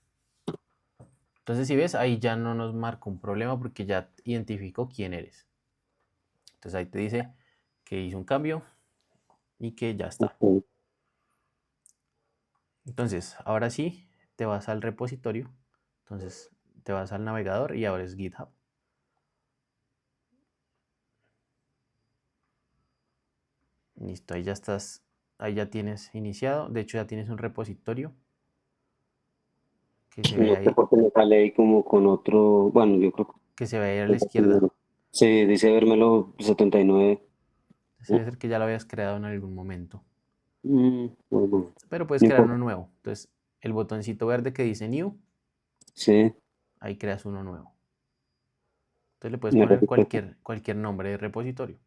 Entonces si ves, ahí ya no nos marca un problema porque ya identificó quién eres. Entonces ahí te dice que hizo un cambio y que ya está. Ok. Entonces, ahora sí, te vas al repositorio. Entonces, te vas al navegador y abres GitHub. Listo, ahí ya estás, ahí ya tienes iniciado. De hecho, ya tienes un repositorio que se ve No sé ahí, por qué me sale ahí como con otro, bueno, yo creo que se ve ahí a la que izquierda. sí, dice vérmelo 79. Debe ser que ya lo habías creado en algún momento. Bueno, Pero puedes no crear importa. uno nuevo. Entonces, el botoncito verde que dice New, Sí, ahí creas uno nuevo. Entonces le puedes me poner repito. cualquier nombre de repositorio.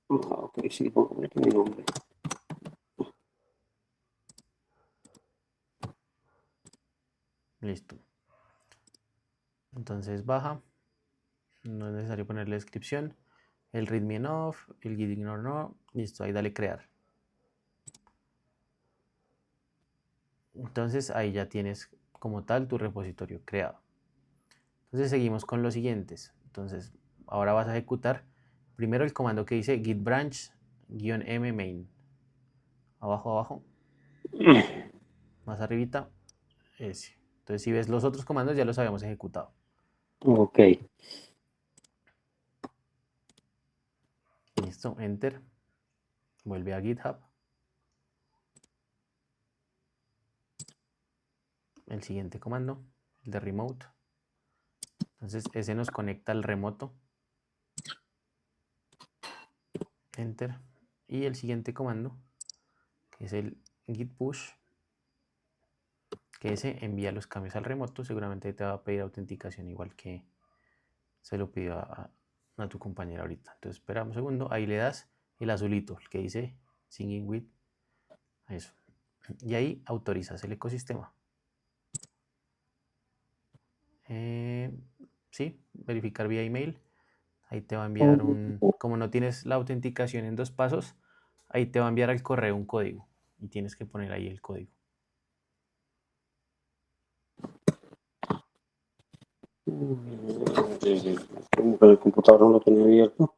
Ok, sí, pongo aquí mi nombre. Listo. Entonces baja. No es necesario ponerle descripción. El readme en off, el git ignore no. Listo, ahí dale crear. Entonces ahí ya tienes como tal tu repositorio creado. Entonces seguimos con los siguientes. Entonces ahora vas a ejecutar primero el comando que dice git branch-m main. Abajo, más arribita, ese. Entonces si ves los otros comandos ya los habíamos ejecutado. Ok, Listo, enter. Vuelve a GitHub. El siguiente comando, el de remote. Entonces ese nos conecta al remoto. Enter. Y el siguiente comando, que es el git push, que ese envía los cambios al remoto. Seguramente te va a pedir autenticación igual que se lo pidió a tu compañera ahorita. Entonces espera un segundo, ahí le das el azulito, el que dice singing with, eso. Y ahí autorizas el ecosistema. Sí, verificar vía email. Ahí te va a enviar como no tienes la autenticación en 2 pasos, ahí te va a enviar al correo un código y tienes que poner ahí el código. como que el computador no lo tenía abierto.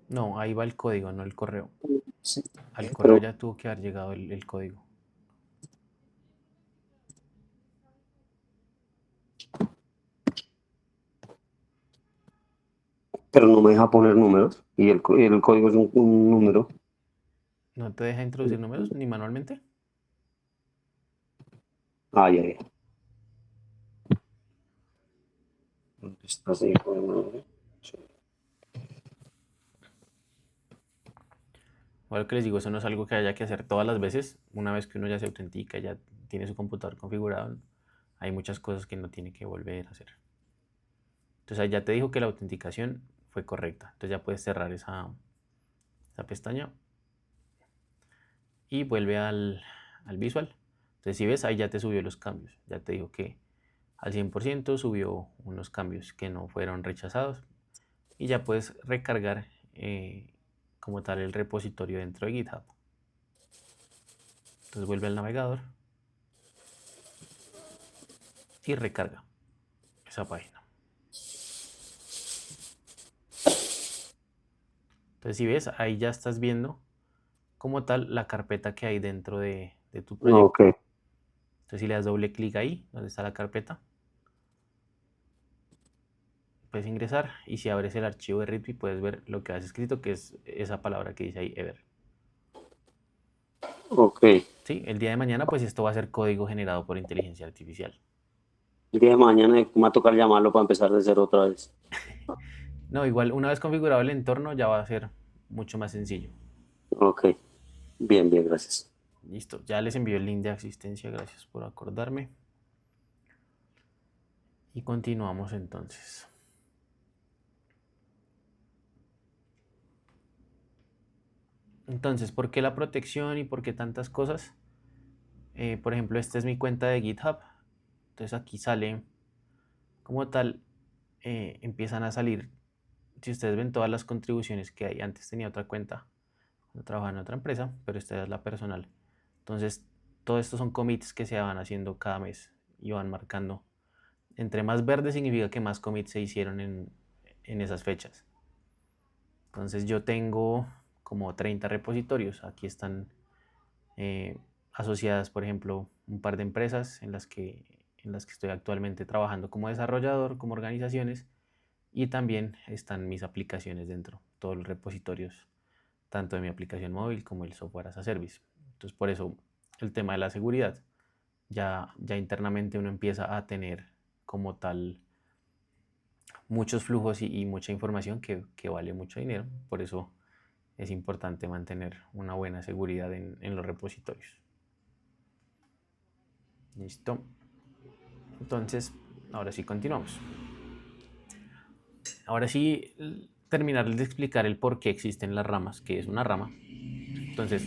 No, ahí va el código, no el correo. Sí, Al correo pero, ya tuvo que haber llegado el código. pero no me deja poner números y el código es un número. ¿No te deja introducir números ni manualmente? Ah, ya, ya. ¿Dónde está ese hijo de madre? Sí. Igual que les digo, eso no es algo que haya que hacer todas las veces. Una vez que uno ya se autentica, ya tiene su computador configurado, hay muchas cosas que no tiene que volver a hacer. Entonces ahí ya te dijo que la autenticación fue correcta. Entonces ya puedes cerrar esa pestaña y vuelve al visual. Entonces si ves, ahí ya te subió los cambios. Ya te dijo que al 100% subió unos cambios que no fueron rechazados. Y ya puedes recargar como tal el repositorio dentro de GitHub. Entonces vuelve al navegador y recarga esa página. Entonces si ves, ahí ya estás viendo como tal la carpeta que hay dentro de tu proyecto. Ok, Entonces si le das doble clic ahí, donde está la carpeta, puedes ingresar y si abres el archivo de README puedes ver lo que has escrito, que es esa palabra que dice ahí, Ever. ok. Sí, el día de mañana pues esto va a ser código generado por inteligencia artificial. El día de mañana me va a tocar llamarlo para empezar de cero otra vez. No, igual una vez configurado el entorno ya va a ser mucho más sencillo. Ok, bien, bien, gracias. Listo, ya les envío el link de asistencia, gracias por acordarme. Y continuamos entonces. Entonces, ¿por qué la protección y por qué tantas cosas? Por ejemplo, esta es mi cuenta de GitHub. Entonces aquí sale como tal, empiezan a salir, si ustedes ven todas las contribuciones que hay. Antes tenía otra cuenta, cuando trabajaba en otra empresa, pero esta es la personal. Entonces, todo esto son commits que se van haciendo cada mes y van marcando. Entre más verde significa que más commits se hicieron en esas fechas. Entonces yo tengo como 30 repositorios. Aquí están asociadas, por ejemplo, un par de empresas en las que estoy actualmente trabajando como desarrollador, como organizaciones, y también están mis aplicaciones dentro, todos los repositorios, tanto de mi aplicación móvil como el software as a service. Entonces, por eso el tema de la seguridad, ya internamente uno empieza a tener como tal muchos flujos y mucha información que vale mucho dinero. Por eso es importante mantener una buena seguridad en los repositorios. Listo. Entonces, ahora sí continuamos. Ahora sí, terminarles de explicar el por qué existen las ramas, que es una rama. Entonces,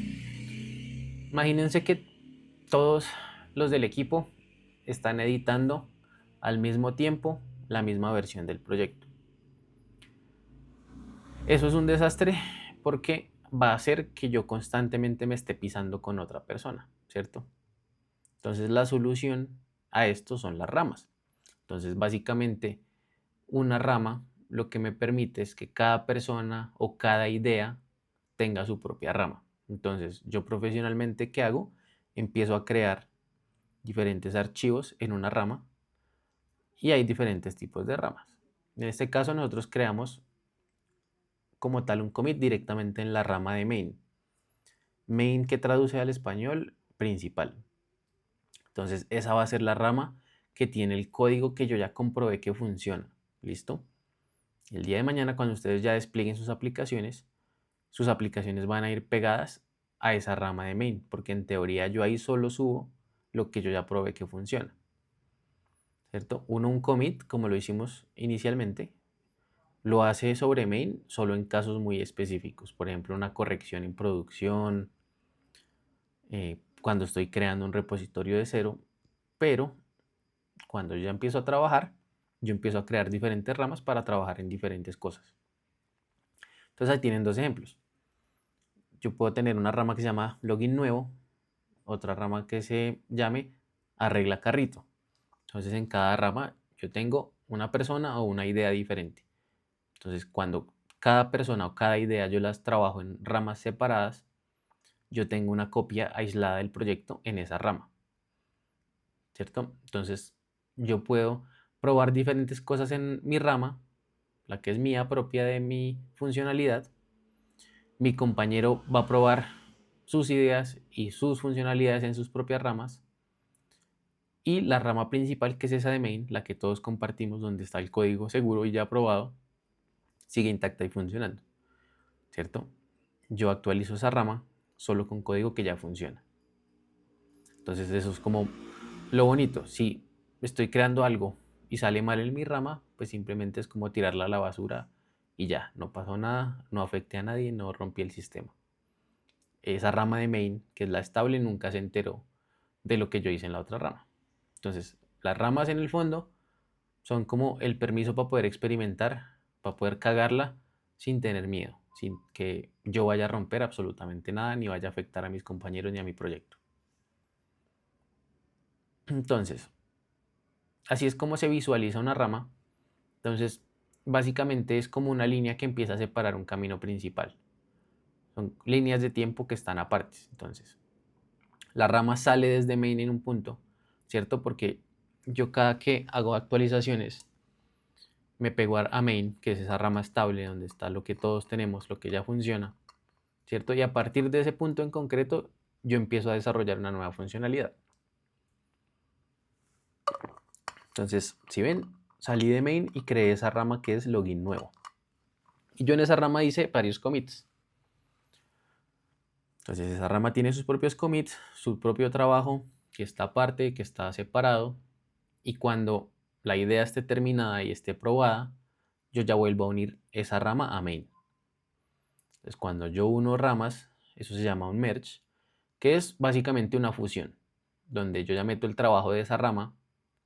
imagínense que todos los del equipo están editando al mismo tiempo la misma versión del proyecto. Eso es un desastre porque va a hacer que yo constantemente me esté pisando con otra persona, ¿cierto? Entonces la solución a esto son las ramas. Entonces básicamente una rama lo que me permite es que cada persona o cada idea tenga su propia rama. Entonces yo profesionalmente, ¿qué hago? Empiezo a crear diferentes archivos en una rama y hay diferentes tipos de ramas. En este caso nosotros creamos como tal un commit directamente en la rama de main. Main que traduce al español principal. Entonces esa va a ser la rama que tiene el código que yo ya comprobé que funciona. ¿Listo? El día de mañana cuando ustedes ya desplieguen sus aplicaciones van a ir pegadas a esa rama de main, porque en teoría yo ahí solo subo lo que yo ya probé que funciona. ¿Cierto? Un commit, como lo hicimos inicialmente, lo hace sobre main solo en casos muy específicos. Por ejemplo, una corrección en producción, cuando estoy creando un repositorio de cero, pero cuando yo ya empiezo a trabajar, yo empiezo a crear diferentes ramas para trabajar en diferentes cosas. Entonces ahí tienen dos ejemplos. Yo puedo tener una rama que se llama login nuevo, otra rama que se llame arregla carrito. Entonces en cada rama yo tengo una persona o una idea diferente. Entonces cuando cada persona o cada idea yo las trabajo en ramas separadas, yo tengo una copia aislada del proyecto en esa rama. ¿Cierto? Entonces yo puedo probar diferentes cosas en mi rama, la que es mía, propia de mi funcionalidad. Mi compañero va a probar sus ideas y sus funcionalidades en sus propias ramas. Y la rama principal, que es esa de main, la que todos compartimos, donde está el código seguro y ya aprobado, sigue intacta y funcionando. ¿Cierto? Yo actualizo esa rama solo con código que ya funciona. Entonces eso es como lo bonito. Si estoy creando algo y sale mal en mi rama, pues simplemente es como tirarla a la basura y ya, no pasó nada, no afecté a nadie, no rompí el sistema. Esa rama de main, que es la estable, nunca se enteró de lo que yo hice en la otra rama. Entonces, las ramas en el fondo son como el permiso para poder experimentar, para poder cagarla sin tener miedo, sin que yo vaya a romper absolutamente nada, ni vaya a afectar a mis compañeros ni a mi proyecto. Entonces, así es como se visualiza una rama. Entonces, básicamente es como una línea que empieza a separar un camino principal. Son líneas de tiempo que están aparte. Entonces, la rama sale desde main en un punto, ¿cierto? Porque yo cada que hago actualizaciones me pego a main, que es esa rama estable donde está lo que todos tenemos, lo que ya funciona, ¿cierto? Y a partir de ese punto en concreto, yo empiezo a desarrollar una nueva funcionalidad. Entonces, si ven, salí de main y creé esa rama que es login nuevo. Y yo en esa rama hice varios commits. Entonces esa rama tiene sus propios commits, su propio trabajo, que está aparte, que está separado. Y cuando la idea esté terminada y esté probada, yo ya vuelvo a unir esa rama a main. Entonces cuando yo uno ramas, eso se llama un merge, que es básicamente una fusión, donde yo ya meto el trabajo de esa rama,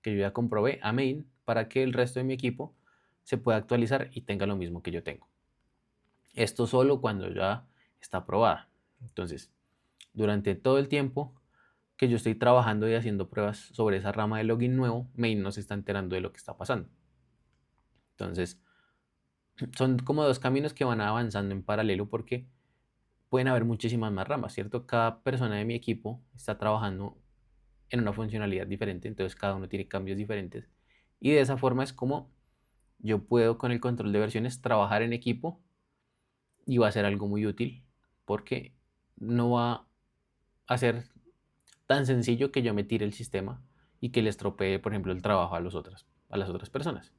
que yo ya comprobé, a main, para que el resto de mi equipo se pueda actualizar y tenga lo mismo que yo tengo. Esto solo cuando ya está aprobada. Entonces, durante todo el tiempo que yo estoy trabajando y haciendo pruebas sobre esa rama de login nuevo, main no se está enterando de lo que está pasando. Entonces, son como dos caminos que van avanzando en paralelo porque pueden haber muchísimas más ramas, ¿cierto? Cada persona de mi equipo está trabajando en una funcionalidad diferente, entonces cada uno tiene cambios diferentes. Y de esa forma es como yo puedo con el control de versiones trabajar en equipo y va a ser algo muy útil porque no va a ser tan sencillo que yo me tire el sistema y que le estropee, por ejemplo, el trabajo a las otras personas.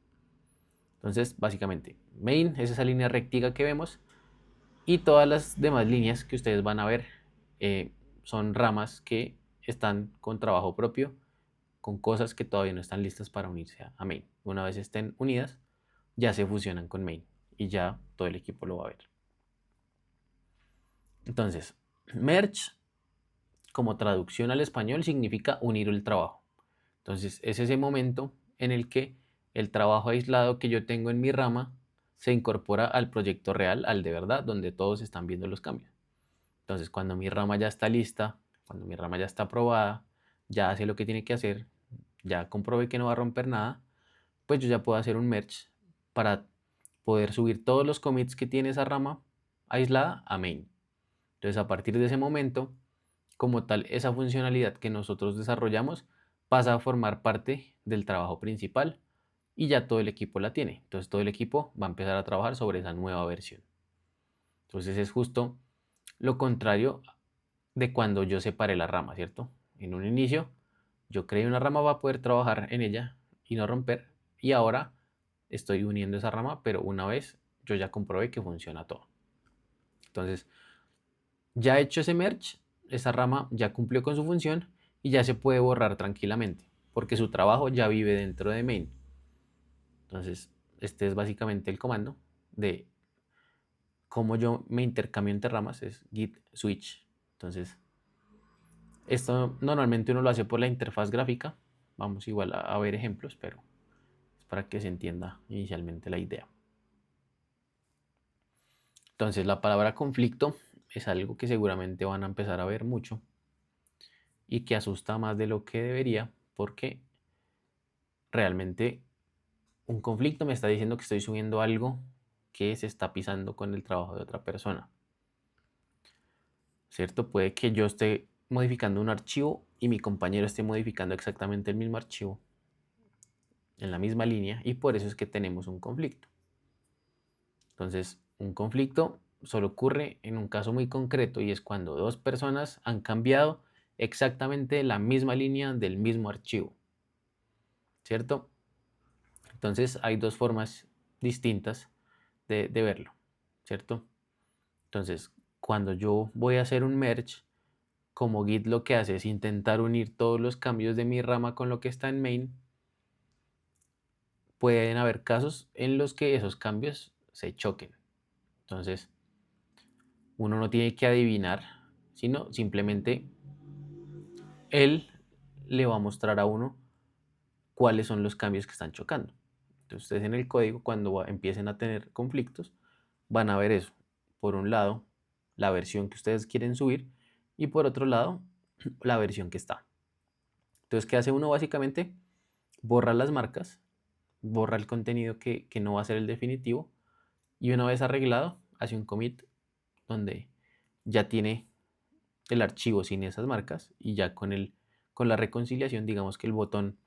Entonces, básicamente, main es esa línea rectica que vemos y todas las demás líneas que ustedes van a ver son ramas que están con trabajo propio, con cosas que todavía no están listas para unirse a main. Una vez estén unidas, ya se fusionan con main y ya todo el equipo lo va a ver. Entonces, merge como traducción al español significa unir el trabajo. Entonces es ese momento en el que el trabajo aislado que yo tengo en mi rama se incorpora al proyecto real, al de verdad, donde todos están viendo los cambios. Entonces cuando mi rama ya está lista, cuando mi rama ya está aprobada, ya hace lo que tiene que hacer, ya comprobé que no va a romper nada, pues yo ya puedo hacer un merge para poder subir todos los commits que tiene esa rama aislada a main. Entonces a partir de ese momento, como tal, esa funcionalidad que nosotros desarrollamos pasa a formar parte del trabajo principal y ya todo el equipo la tiene. Entonces todo el equipo va a empezar a trabajar sobre esa nueva versión. Entonces es justo lo contrario de cuando yo separé la rama, ¿cierto? En un inicio yo creé una rama para poder trabajar en ella y no romper, y ahora estoy uniendo esa rama, pero una vez yo ya comprobé que funciona todo. Entonces, ya hecho ese merge, esa rama ya cumplió con su función y ya se puede borrar tranquilamente, porque su trabajo ya vive dentro de main. Entonces, este es básicamente el comando de cómo yo me intercambio entre ramas, es git switch. Entonces, esto normalmente uno lo hace por la interfaz gráfica. Vamos igual a ver ejemplos, pero es para que se entienda inicialmente la idea. Entonces, la palabra conflicto es algo que seguramente van a empezar a ver mucho y que asusta más de lo que debería, porque realmente un conflicto me está diciendo que estoy subiendo algo que se está pisando con el trabajo de otra persona, ¿cierto? Puede que yo esté modificando un archivo y mi compañero esté modificando exactamente el mismo archivo en la misma línea y por eso es que tenemos un conflicto. Entonces, un conflicto solo ocurre en un caso muy concreto y es cuando dos personas han cambiado exactamente la misma línea del mismo archivo, ¿cierto? Entonces hay dos formas distintas de verlo, ¿cierto? Entonces, cuando yo voy a hacer un merge, como Git lo que hace es intentar unir todos los cambios de mi rama con lo que está en main, pueden haber casos en los que esos cambios se choquen. Entonces, uno no tiene que adivinar, sino simplemente él le va a mostrar a uno cuáles son los cambios que están chocando. Entonces, ustedes en el código, cuando empiecen a tener conflictos, van a ver eso. Por un lado, la versión que ustedes quieren subir y por otro lado, la versión que está. Entonces, ¿qué hace uno básicamente? Borra las marcas, borra el contenido que no va a ser el definitivo y una vez arreglado, hace un commit donde ya tiene el archivo sin esas marcas y ya con la reconciliación, digamos que el botón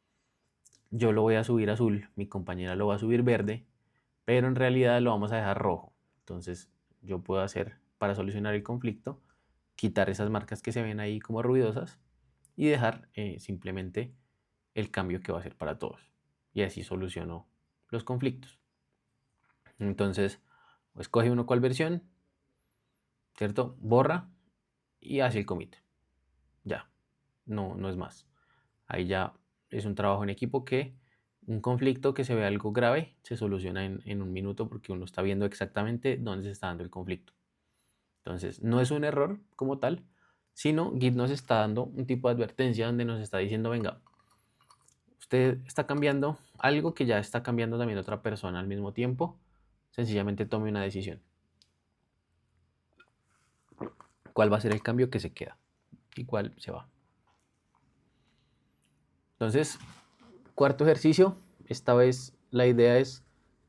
yo lo voy a subir azul, mi compañera lo va a subir verde, pero en realidad lo vamos a dejar rojo. Entonces yo puedo hacer, para solucionar el conflicto, quitar esas marcas que se ven ahí como ruidosas y dejar simplemente el cambio que va a ser para todos. y así solucionó los conflictos. Entonces, escoge uno cuál versión, ¿cierto? Borra y hace el commit. Ya, no es más. Ahí ya es un trabajo en equipo que un conflicto que se ve algo grave se soluciona en un minuto porque uno está viendo exactamente dónde se está dando el conflicto. Entonces, no es un error como tal, sino Git nos está dando un tipo de advertencia donde nos está diciendo, venga, usted está cambiando algo que ya está cambiando también otra persona al mismo tiempo, sencillamente tome una decisión. ¿Cuál va a ser el cambio que se queda y cuál se va? Entonces, cuarto ejercicio, esta vez la idea es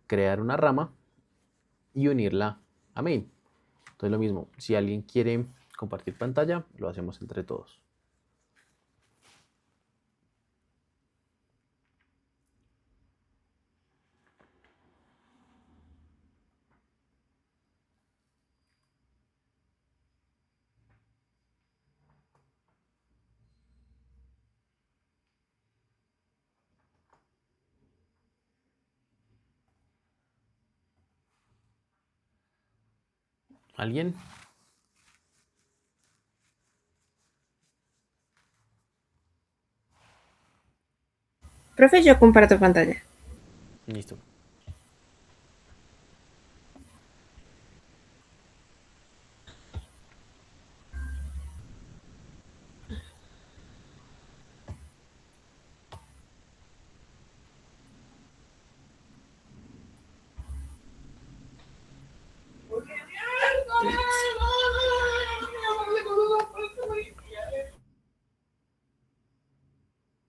crear una rama y unirla a main. Entonces lo mismo, si alguien quiere compartir pantalla, lo hacemos entre todos. ¿Alguien? Profe, yo comparto pantalla. Listo.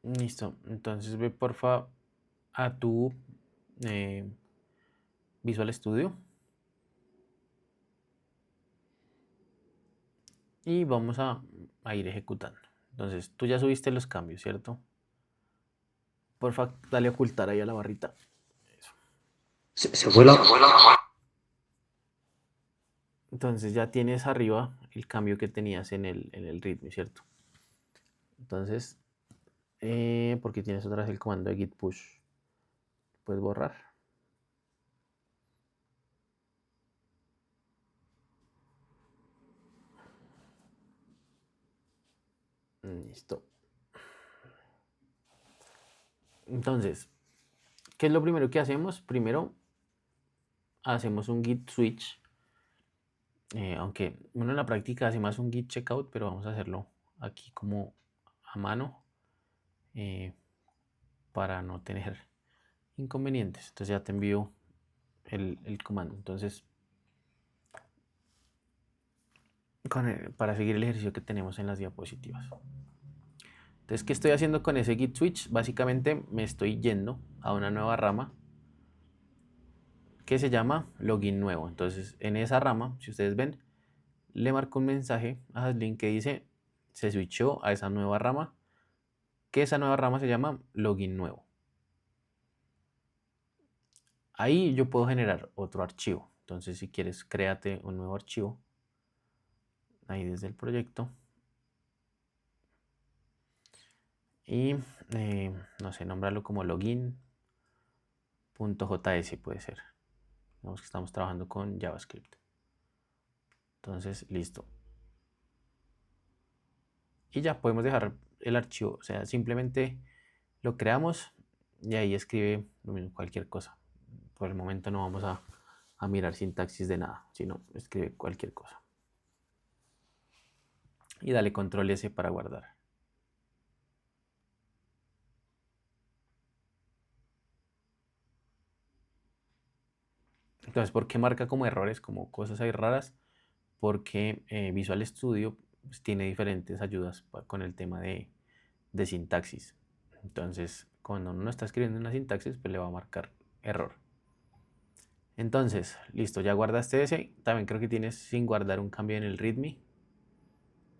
Listo. Entonces ve porfa a tu Visual Studio. Y vamos a ir ejecutando. Entonces, tú ya subiste los cambios, ¿cierto? Porfa, dale a ocultar ahí a la barrita. Eso. Se fue la... Entonces ya tienes arriba el cambio que tenías en el readme, ¿cierto? Entonces, porque tienes otra vez el comando de git push. Puedes borrar. Listo. Entonces, ¿qué es lo primero que hacemos? Primero, hacemos un git switch. Aunque uno en la práctica hace más un git checkout, pero vamos a hacerlo aquí como a mano para no tener inconvenientes. Entonces ya te envío el comando. Entonces, para seguir el ejercicio que tenemos en las diapositivas. Entonces, ¿qué estoy haciendo con ese git switch? Básicamente me estoy yendo a una nueva rama que se llama login nuevo. Entonces, en esa rama, si ustedes ven, le marco un mensaje a Haslin que dice se switchó a esa nueva rama, que esa nueva rama se llama login nuevo. Ahí yo puedo generar otro archivo. Entonces, si quieres, créate un nuevo archivo. Ahí desde el proyecto. Y, no sé, nómbralo como login.js puede ser. Digamos que estamos trabajando con JavaScript. Entonces, listo. Y ya podemos dejar el archivo. O sea, simplemente lo creamos y ahí escribe lo mismo, cualquier cosa. Por el momento no vamos a mirar sintaxis de nada, sino escribe cualquier cosa. Y dale control S para guardar. Entonces, ¿por qué marca como errores, como cosas ahí raras? Porque Visual Studio pues, tiene diferentes ayudas con el tema de sintaxis. Entonces, cuando uno está escribiendo una sintaxis, pues le va a marcar error. Entonces, listo, ya guardaste ese. También creo que tienes sin guardar un cambio en el readme,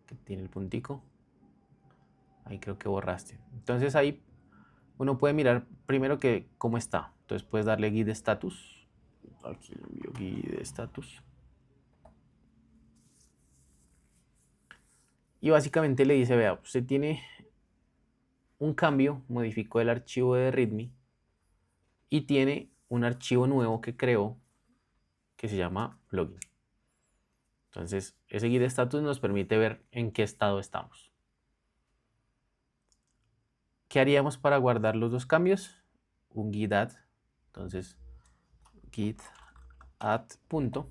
que tiene el puntico. Ahí creo que borraste. Entonces ahí uno puede mirar primero que cómo está. Entonces puedes darle git status. Aquí le envío git status. Y básicamente le dice, vea, usted tiene un cambio, modificó el archivo de readme y tiene un archivo nuevo que creó que se llama login. Entonces, ese git status nos permite ver en qué estado estamos. ¿Qué haríamos para guardar los dos cambios? Un git add. Entonces, git add punto.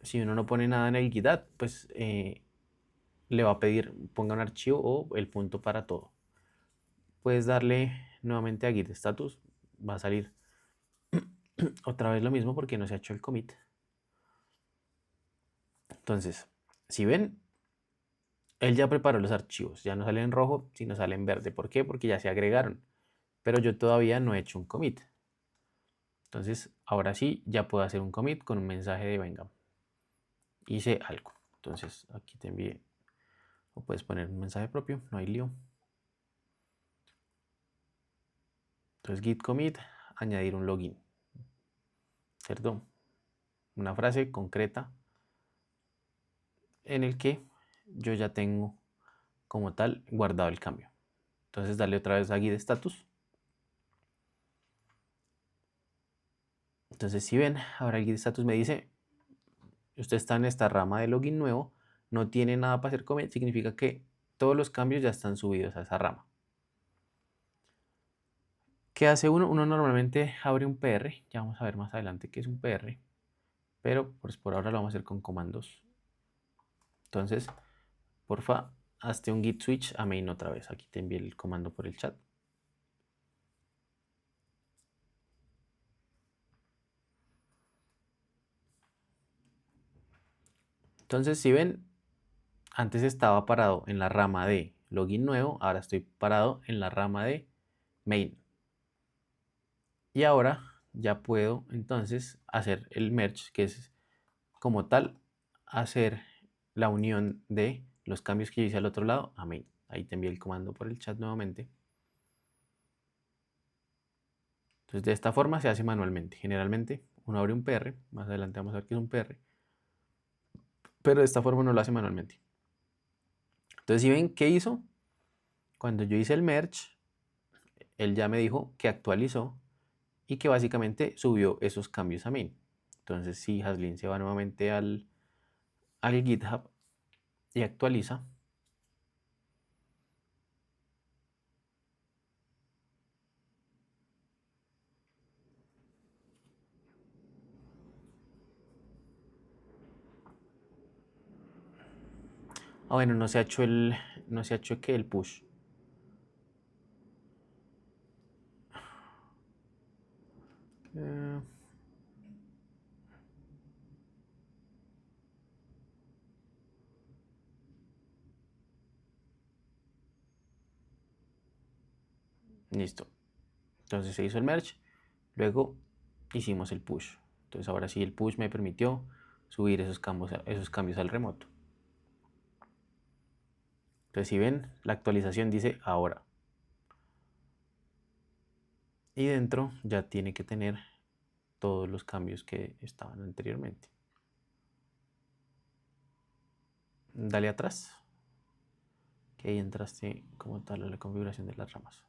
Si uno no pone nada en el git add, pues le va a pedir ponga un archivo o el punto para todo. Puedes darle nuevamente a git status. Va a salir otra vez lo mismo porque no se ha hecho el commit. Entonces, si ven, él ya preparó los archivos. Ya no sale en rojo, sino sale en verde. ¿Por qué? Porque ya se agregaron. Pero yo todavía no he hecho un commit. Entonces, ahora sí, ya puedo hacer un commit con un mensaje de venga, hice algo. Entonces, aquí te envié, o puedes poner un mensaje propio, no hay lío. Entonces, git commit, añadir un login, ¿cierto? Una frase concreta en el que yo ya tengo como tal guardado el cambio. Entonces, darle otra vez a git status. Entonces, si ven, ahora el git status me dice, usted está en esta rama de login nuevo, no tiene nada para hacer commit, significa que todos los cambios ya están subidos a esa rama. ¿Qué hace uno? Uno normalmente abre un PR, ya vamos a ver más adelante qué es un PR, pero pues por ahora lo vamos a hacer con comandos. Entonces, porfa, hazte un git switch a main otra vez. Aquí te envié el comando por el chat. Entonces, si ven, antes estaba parado en la rama de login nuevo, ahora estoy parado en la rama de main. Y ahora ya puedo entonces hacer el merge, que es como tal hacer la unión de los cambios que yo hice al otro lado a main. Ahí te envié el comando por el chat nuevamente. Entonces de esta forma se hace manualmente. Generalmente uno abre un PR, más adelante vamos a ver qué es un PR, pero de esta forma uno lo hace manualmente. Entonces si ven qué hizo, cuando yo hice el merge, él ya me dijo que actualizó y que básicamente subió esos cambios a main. Entonces si Haslin se va nuevamente al GitHub y actualiza, bueno, no se ha hecho el push. Listo. Entonces se hizo el merge, luego hicimos el push. Entonces ahora sí el push me permitió subir esos cambios al remoto. Entonces si ven, la actualización dice ahora. Y dentro ya tiene que tener todos los cambios que estaban anteriormente. Dale atrás, que ahí entraste como tal a la configuración de las ramas.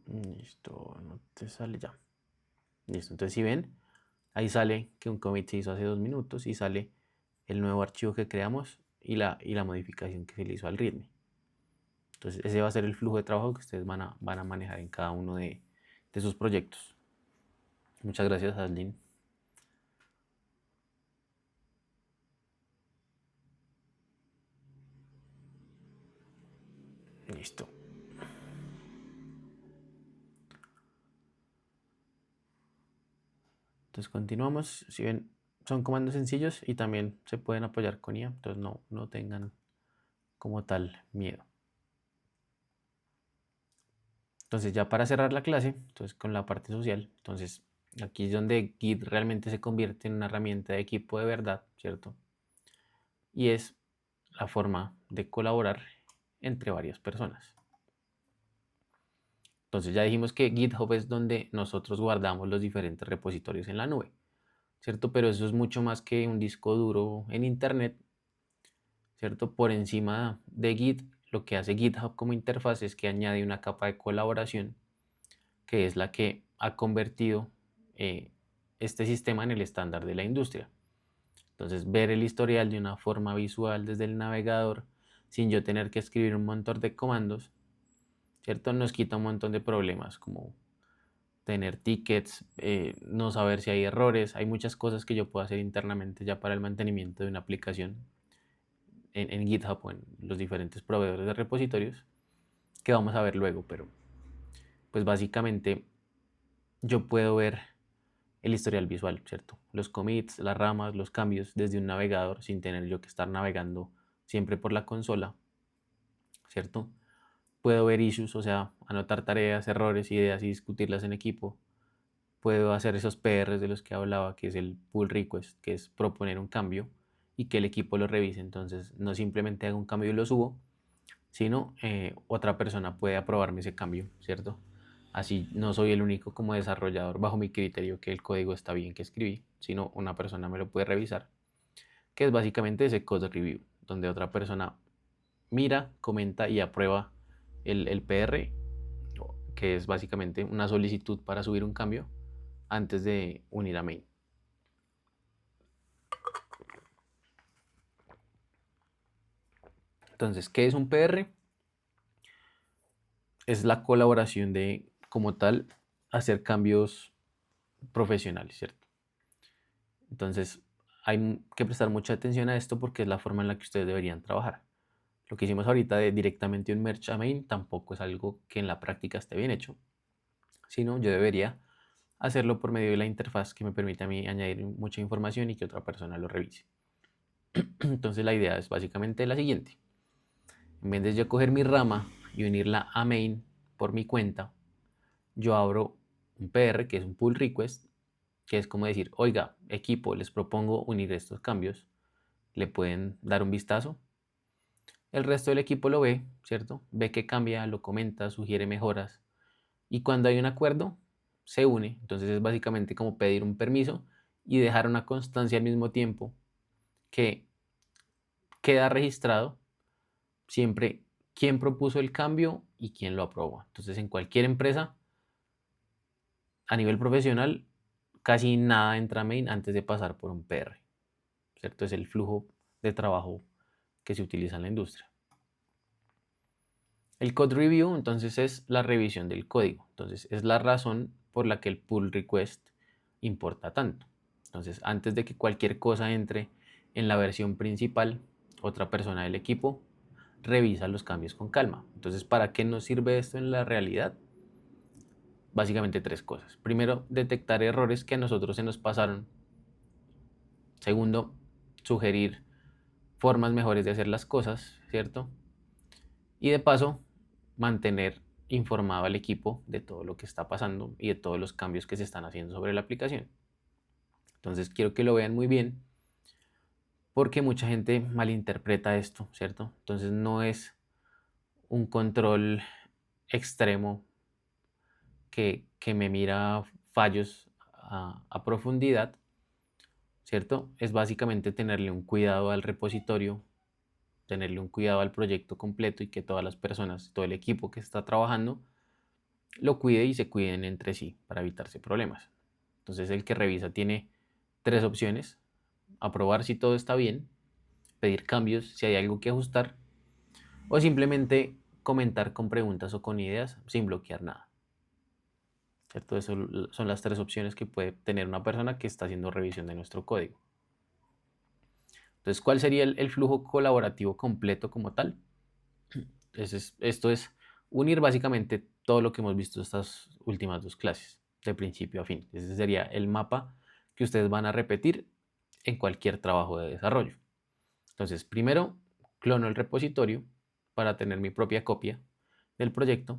Listo, no te sale ya. Listo, entonces si ven, ahí sale que un commit se hizo hace 2 minutos y sale el nuevo archivo que creamos y la modificación que se le hizo al readme. Entonces ese va a ser el flujo de trabajo que ustedes van a manejar en cada uno de sus proyectos. Muchas gracias, Aslin. Listo. Entonces continuamos. Si ven, son comandos sencillos y también se pueden apoyar con IA. Entonces no tengan como tal miedo. Entonces ya para cerrar la clase, entonces con la parte social, entonces aquí es donde Git realmente se convierte en una herramienta de equipo de verdad, ¿cierto? Y es la forma de colaborar entre varias personas. Entonces ya dijimos que GitHub es donde nosotros guardamos los diferentes repositorios en la nube, ¿cierto? Pero eso es mucho más que un disco duro en internet, ¿cierto? Por encima de Git, lo que hace GitHub como interfaz es que añade una capa de colaboración, que es la que ha convertido este sistema en el estándar de la industria. Entonces, ver el historial de una forma visual desde el navegador, sin yo tener que escribir un montón de comandos, ¿cierto? Nos quita un montón de problemas, como tener tickets, no saber si hay errores. Hay muchas cosas que yo puedo hacer internamente ya para el mantenimiento de una aplicación en GitHub o en los diferentes proveedores de repositorios, que vamos a ver luego, pero pues básicamente yo puedo ver el historial visual, ¿cierto? Los commits, las ramas, los cambios desde un navegador sin tener yo que estar navegando siempre por la consola, ¿cierto? Puedo ver issues, o sea, anotar tareas, errores, ideas y discutirlas en equipo. Puedo hacer esos PRs de los que hablaba, que es el pull request, que es proponer un cambio y que el equipo lo revise. Entonces, no simplemente hago un cambio y lo subo, sino otra persona puede aprobarme ese cambio, ¿cierto? Así no soy el único como desarrollador bajo mi criterio que el código está bien que escribí, sino una persona me lo puede revisar, que es básicamente ese code review, donde otra persona mira, comenta y aprueba el PR, que es básicamente una solicitud para subir un cambio antes de unir a main. Entonces, ¿qué es un PR? Es la colaboración de, como tal, hacer cambios profesionales, ¿cierto? Entonces, hay que prestar mucha atención a esto porque es la forma en la que ustedes deberían trabajar. Lo que hicimos ahorita de directamente un merge a main tampoco es algo que en la práctica esté bien hecho, sino yo debería hacerlo por medio de la interfaz que me permite a mí añadir mucha información y que otra persona lo revise. Entonces la idea es básicamente la siguiente. En vez de yo coger mi rama y unirla a main por mi cuenta, yo abro un PR, que es un pull request, que es como decir, oiga, equipo, les propongo unir estos cambios, le pueden dar un vistazo. El resto del equipo lo ve, ¿cierto? Ve que cambia, lo comenta, sugiere mejoras. Y cuando hay un acuerdo, se une. Entonces es básicamente como pedir un permiso y dejar una constancia al mismo tiempo que queda registrado siempre quién propuso el cambio y quién lo aprobó. Entonces en cualquier empresa, a nivel profesional, casi nada entra a main antes de pasar por un PR, ¿cierto? Es el flujo de trabajo que se utiliza en la industria. El code review, entonces, es la revisión del código. Entonces, es la razón por la que el pull request importa tanto. Entonces, antes de que cualquier cosa entre en la versión principal, otra persona del equipo revisa los cambios con calma. Entonces, ¿para qué nos sirve esto en la realidad? Básicamente tres cosas. Primero, detectar errores que a nosotros se nos pasaron. Segundo, sugerir formas mejores de hacer las cosas, ¿cierto? Y de paso, mantener informado al equipo de todo lo que está pasando y de todos los cambios que se están haciendo sobre la aplicación. Entonces quiero que lo vean muy bien porque mucha gente malinterpreta esto, ¿cierto? Entonces no es un control extremo que me mira fallos a profundidad, ¿cierto? Es básicamente tenerle un cuidado al repositorio, tenerle un cuidado al proyecto completo y que todas las personas, todo el equipo que está trabajando, lo cuide y se cuiden entre sí para evitarse problemas. Entonces el que revisa tiene tres opciones: aprobar si todo está bien, pedir cambios si hay algo que ajustar, o simplemente comentar con preguntas o con ideas sin bloquear nada. ¿Cierto? Eso son las tres opciones que puede tener una persona que está haciendo revisión de nuestro código. Entonces, ¿cuál sería el flujo colaborativo completo como tal? Esto es unir básicamente todo lo que hemos visto estas últimas dos clases, de principio a fin. Ese sería el mapa que ustedes van a repetir en cualquier trabajo de desarrollo. Entonces, primero, clono el repositorio para tener mi propia copia del proyecto.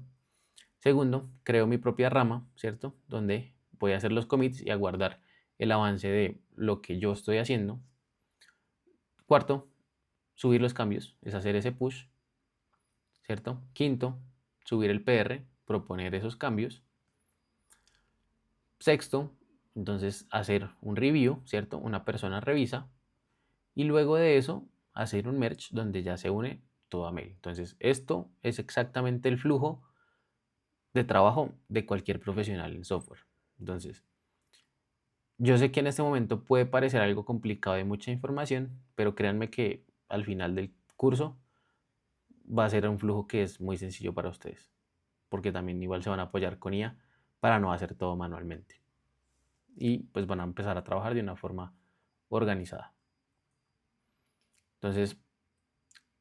Segundo, creo mi propia rama, ¿cierto? Donde voy a hacer los commits y a guardar el avance de lo que yo estoy haciendo. Cuarto, subir los cambios, es hacer ese push, ¿cierto? Quinto, subir el PR, proponer esos cambios. Sexto, entonces hacer un review, ¿cierto? Una persona revisa y luego de eso hacer un merge donde ya se une todo a mail. Entonces, esto es exactamente el flujo de trabajo de cualquier profesional en software. Entonces, yo sé que en este momento puede parecer algo complicado y mucha información, pero créanme que al final del curso va a ser un flujo que es muy sencillo para ustedes, porque también igual se van a apoyar con IA para no hacer todo manualmente. Y pues van a empezar a trabajar de una forma organizada. Entonces,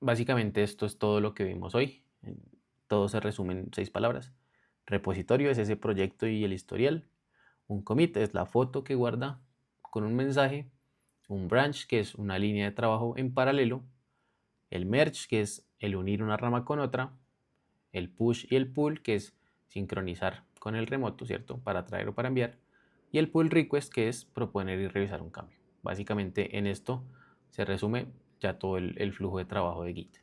básicamente esto es todo lo que vimos hoy. Todo se resume en 6 palabras. Repositorio es ese proyecto y el historial. Un commit es la foto que guarda con un mensaje. Un branch, que es una línea de trabajo en paralelo. El merge, que es el unir una rama con otra. El push y el pull, que es sincronizar con el remoto, ¿cierto? Para traer o para enviar. Y el pull request, que es proponer y revisar un cambio. Básicamente en esto se resume ya todo el flujo de trabajo de Git.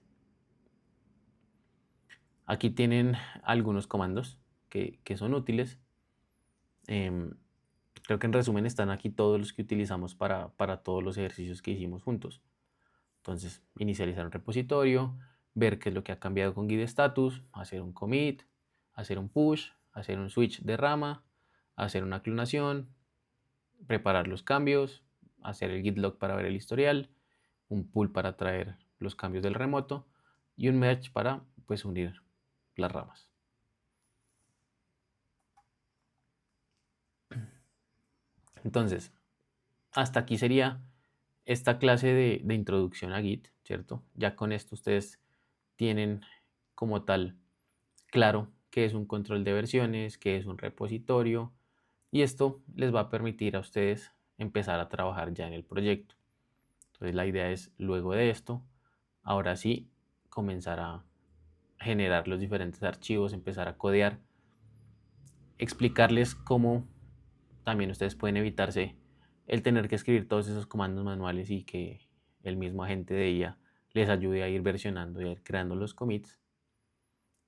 Aquí tienen algunos comandos que son útiles. Creo que en resumen están aquí todos los que utilizamos para todos los ejercicios que hicimos juntos. Entonces, inicializar un repositorio, ver qué es lo que ha cambiado con Git status, hacer un commit, hacer un push, hacer un switch de rama, hacer una clonación, preparar los cambios, hacer el git log para ver el historial, un pull para traer los cambios del remoto y un merge para pues unir las ramas. Entonces, hasta aquí sería esta clase de introducción a Git, ¿cierto? Ya con esto ustedes tienen como tal claro qué es un control de versiones, qué es un repositorio, y esto les va a permitir a ustedes empezar a trabajar ya en el proyecto. Entonces la idea es, luego de esto, ahora sí, comenzar a generar los diferentes archivos, empezar a codear, explicarles cómo también ustedes pueden evitarse el tener que escribir todos esos comandos manuales y que el mismo agente de IA les ayude a ir versionando y a ir creando los commits.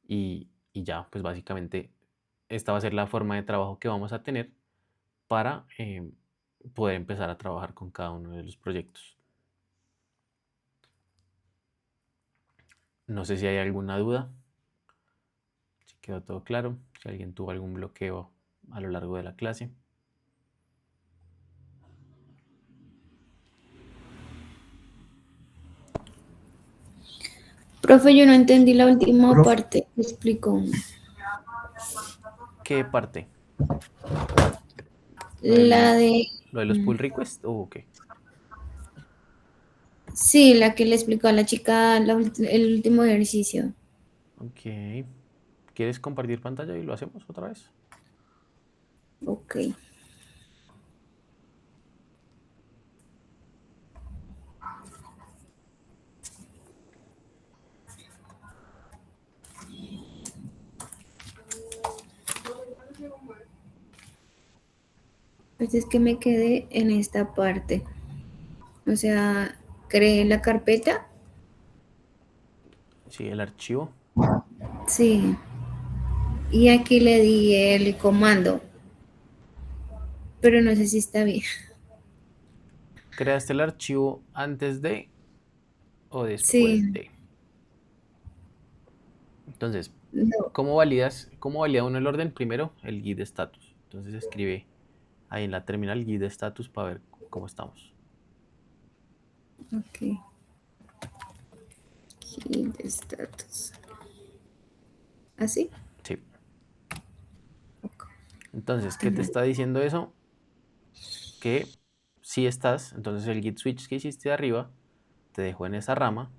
Y ya, pues básicamente esta va a ser la forma de trabajo que vamos a tener para poder empezar a trabajar con cada uno de los proyectos. No sé si hay alguna duda, si quedó todo claro, si alguien tuvo algún bloqueo a lo largo de la clase. Profe, yo no entendí la última Profe. parte que explicó. ¿Qué parte? La de... ¿Lo de los pull requests o qué? Sí, la que le explicó a la chica el último ejercicio. Ok. ¿Quieres compartir pantalla y lo hacemos otra vez? Ok. Pues es que me quedé en esta parte. O sea, creé la carpeta. Sí, el archivo. Sí. Y aquí le di el comando. Pero no sé si está bien. ¿Creaste el archivo antes de o después Sí. de? Entonces, No. ¿cómo valida uno el orden? Primero, el git status. Entonces escribe ahí en la terminal git status para ver cómo estamos. Ok. Git status. ¿Así? Sí. Entonces, ¿qué te está diciendo eso? Que si estás, entonces el git switch que hiciste de arriba te dejó en esa rama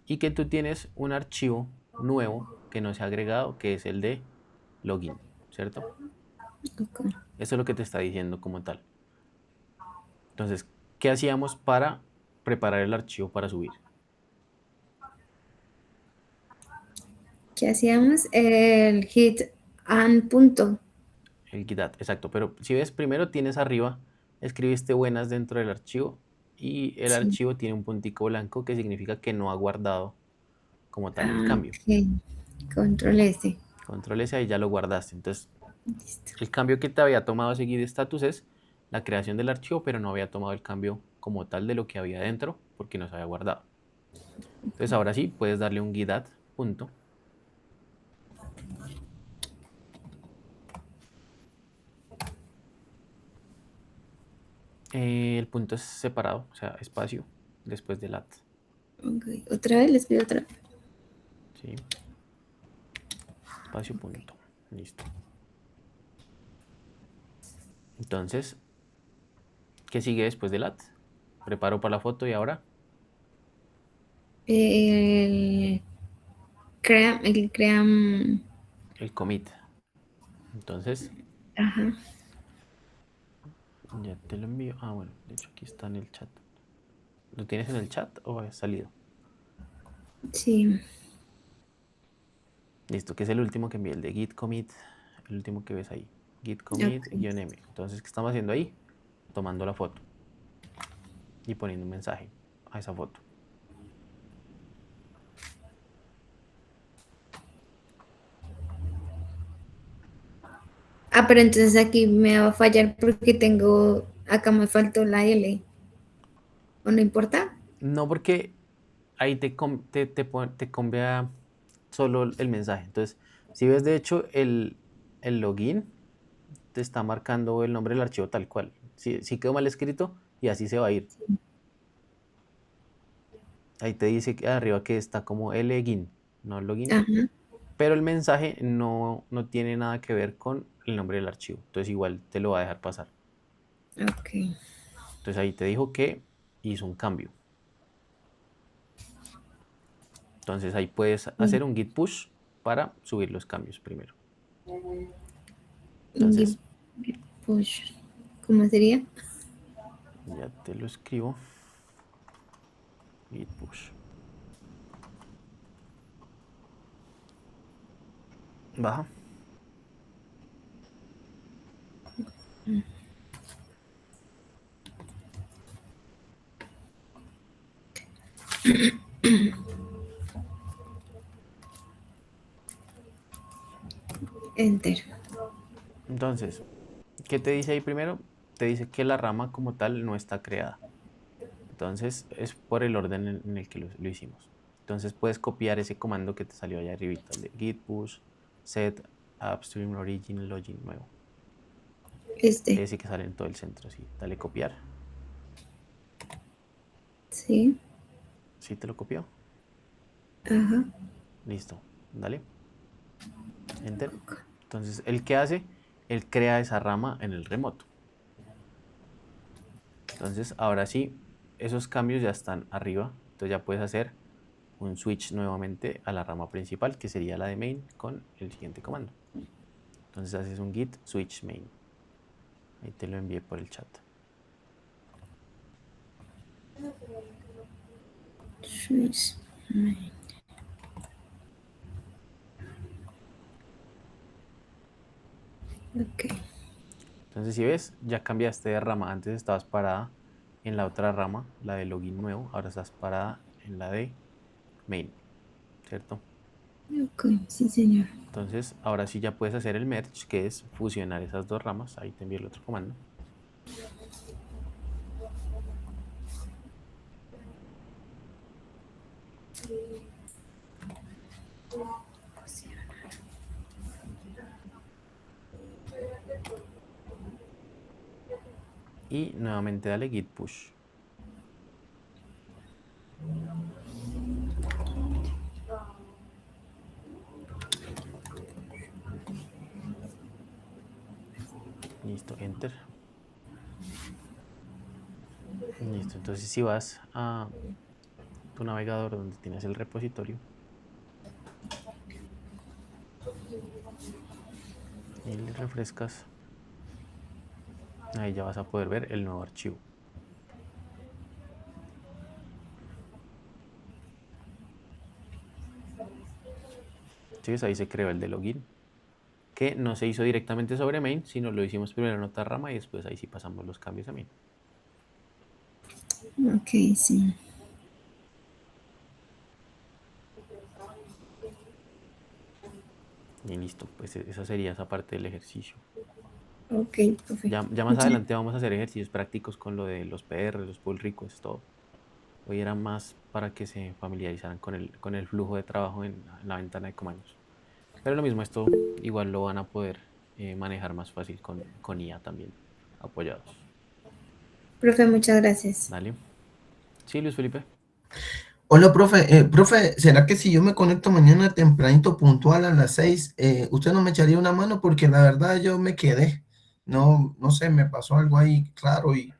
y que tú tienes un archivo nuevo que no se ha agregado, que es el de login, ¿cierto? Ok. Eso es lo que te está diciendo como tal. Entonces, ¿qué hacíamos para preparar el archivo para subir? ¿Qué hacíamos? El hit and punto. El git add, exacto. Pero si ves, primero tienes arriba, escribiste buenas dentro del archivo y el Sí. archivo tiene un puntico blanco que significa que no ha guardado como tal el Ah, cambio. ok. Control S. Control S, ahí ya lo guardaste. Entonces, Listo. el cambio que te había tomado seguir status es la creación del archivo, pero no había tomado el cambio como tal de lo que había dentro, porque no se había guardado. Entonces ahora sí puedes darle un git add punto. El punto es separado, o sea, espacio después del add. Ok, otra vez, les pido otra vez. ¿Sí? Espacio punto. Listo. Entonces, ¿qué sigue después del add? Preparo para la foto y ahora El crea, el commit. Entonces, ajá, ya te lo envío. Ah, bueno, de hecho aquí está en el chat. ¿Lo tienes en el chat o ha salido? sí, Listo, que es el último que envié, el de git commit, el último que ves ahí. Git commit ok. -m. Entonces, ¿qué estamos haciendo ahí? Tomando la foto y poniendo un mensaje a esa foto. Ah, pero entonces aquí me va a fallar porque acá me faltó la L. ¿O no importa? No, porque ahí te cambia solo el mensaje. Entonces, si ves de hecho el login, te está marcando el nombre del archivo tal cual. Si quedó mal escrito y así se va a ir. Ahí te dice que arriba que está como login, no login. Ajá, Pero el mensaje no tiene nada que ver con el nombre del archivo. Entonces igual te lo va a dejar pasar. ok. Entonces ahí te dijo que hizo un cambio. Entonces ahí puedes hacer un git push para subir los cambios primero. Entonces, Git push. ¿Cómo sería? ya te lo escribo. Git push. Baja. Enter. Entonces, ¿qué te dice ahí primero? Te dice que la rama como tal no está creada. Entonces, es por el orden en el que lo hicimos. Entonces, puedes copiar ese comando que te salió allá arribita, el de git push set upstream origin login nuevo. Ese que sale en todo el centro, sí. Dale copiar. Sí, ¿Sí te lo copió? ajá. Listo. Dale. Enter. Entonces, ¿el qué hace? Él crea esa rama en el remoto. Entonces, ahora sí, esos cambios ya están arriba. Entonces ya puedes hacer un switch nuevamente a la rama principal, que sería la de main, con el siguiente comando. Entonces haces un git switch main. Ahí te lo envié por el chat. Switch. Ok. Entonces, si ves, ya cambiaste de rama. Antes estabas parada en la otra rama, la de login nuevo. Ahora estás parada en la de main, ¿cierto? Ok, sí, señor. Entonces, ahora sí ya puedes hacer el merge, que es fusionar esas dos ramas. Ahí te envié el otro comando. Y nuevamente dale git push. Listo, enter. Listo, entonces si vas a tu navegador donde tienes el repositorio y le refrescas, ahí ya vas a poder ver el nuevo archivo. ¿Sí ves? Ahí se creó el de login, que no se hizo directamente sobre main, sino lo hicimos primero en otra rama y después ahí sí pasamos los cambios a main. Ok, sí. Y listo, pues esa sería esa parte del ejercicio. Ok, profe. Ya más adelante vamos a hacer ejercicios prácticos con lo de los PR, los pull requests, todo. Hoy era más para que se familiarizaran con el flujo de trabajo en la ventana de comandos. Pero lo mismo, esto igual lo van a poder manejar más fácil con IA también, apoyados. Profe, muchas gracias. ¿Vale? Sí, Luis Felipe. Hola, profe. Profe, ¿será que si yo me conecto mañana tempranito, puntual a las 6, usted no me echaría una mano? Porque la verdad yo me quedé. No sé, me pasó algo ahí raro y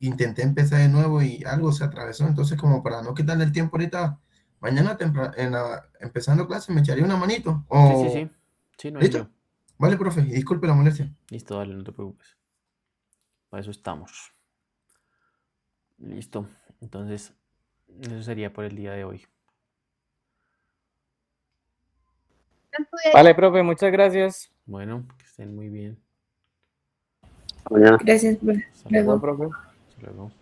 intenté empezar de nuevo y algo se atravesó. Entonces, como para no quitarle el tiempo ahorita, mañana empezando clase, ¿me echaría una manito? Sí. Sí, no hay ¿Listo? lío. Vale, profe, y disculpe la molestia. Listo, dale, no te preocupes. Para eso estamos. Listo. Entonces, eso sería por el día de hoy. Vale, profe, muchas gracias. Bueno, que estén muy bien. Mañana. Gracias, profe. Hasta Luego, luego. profe. Hasta luego.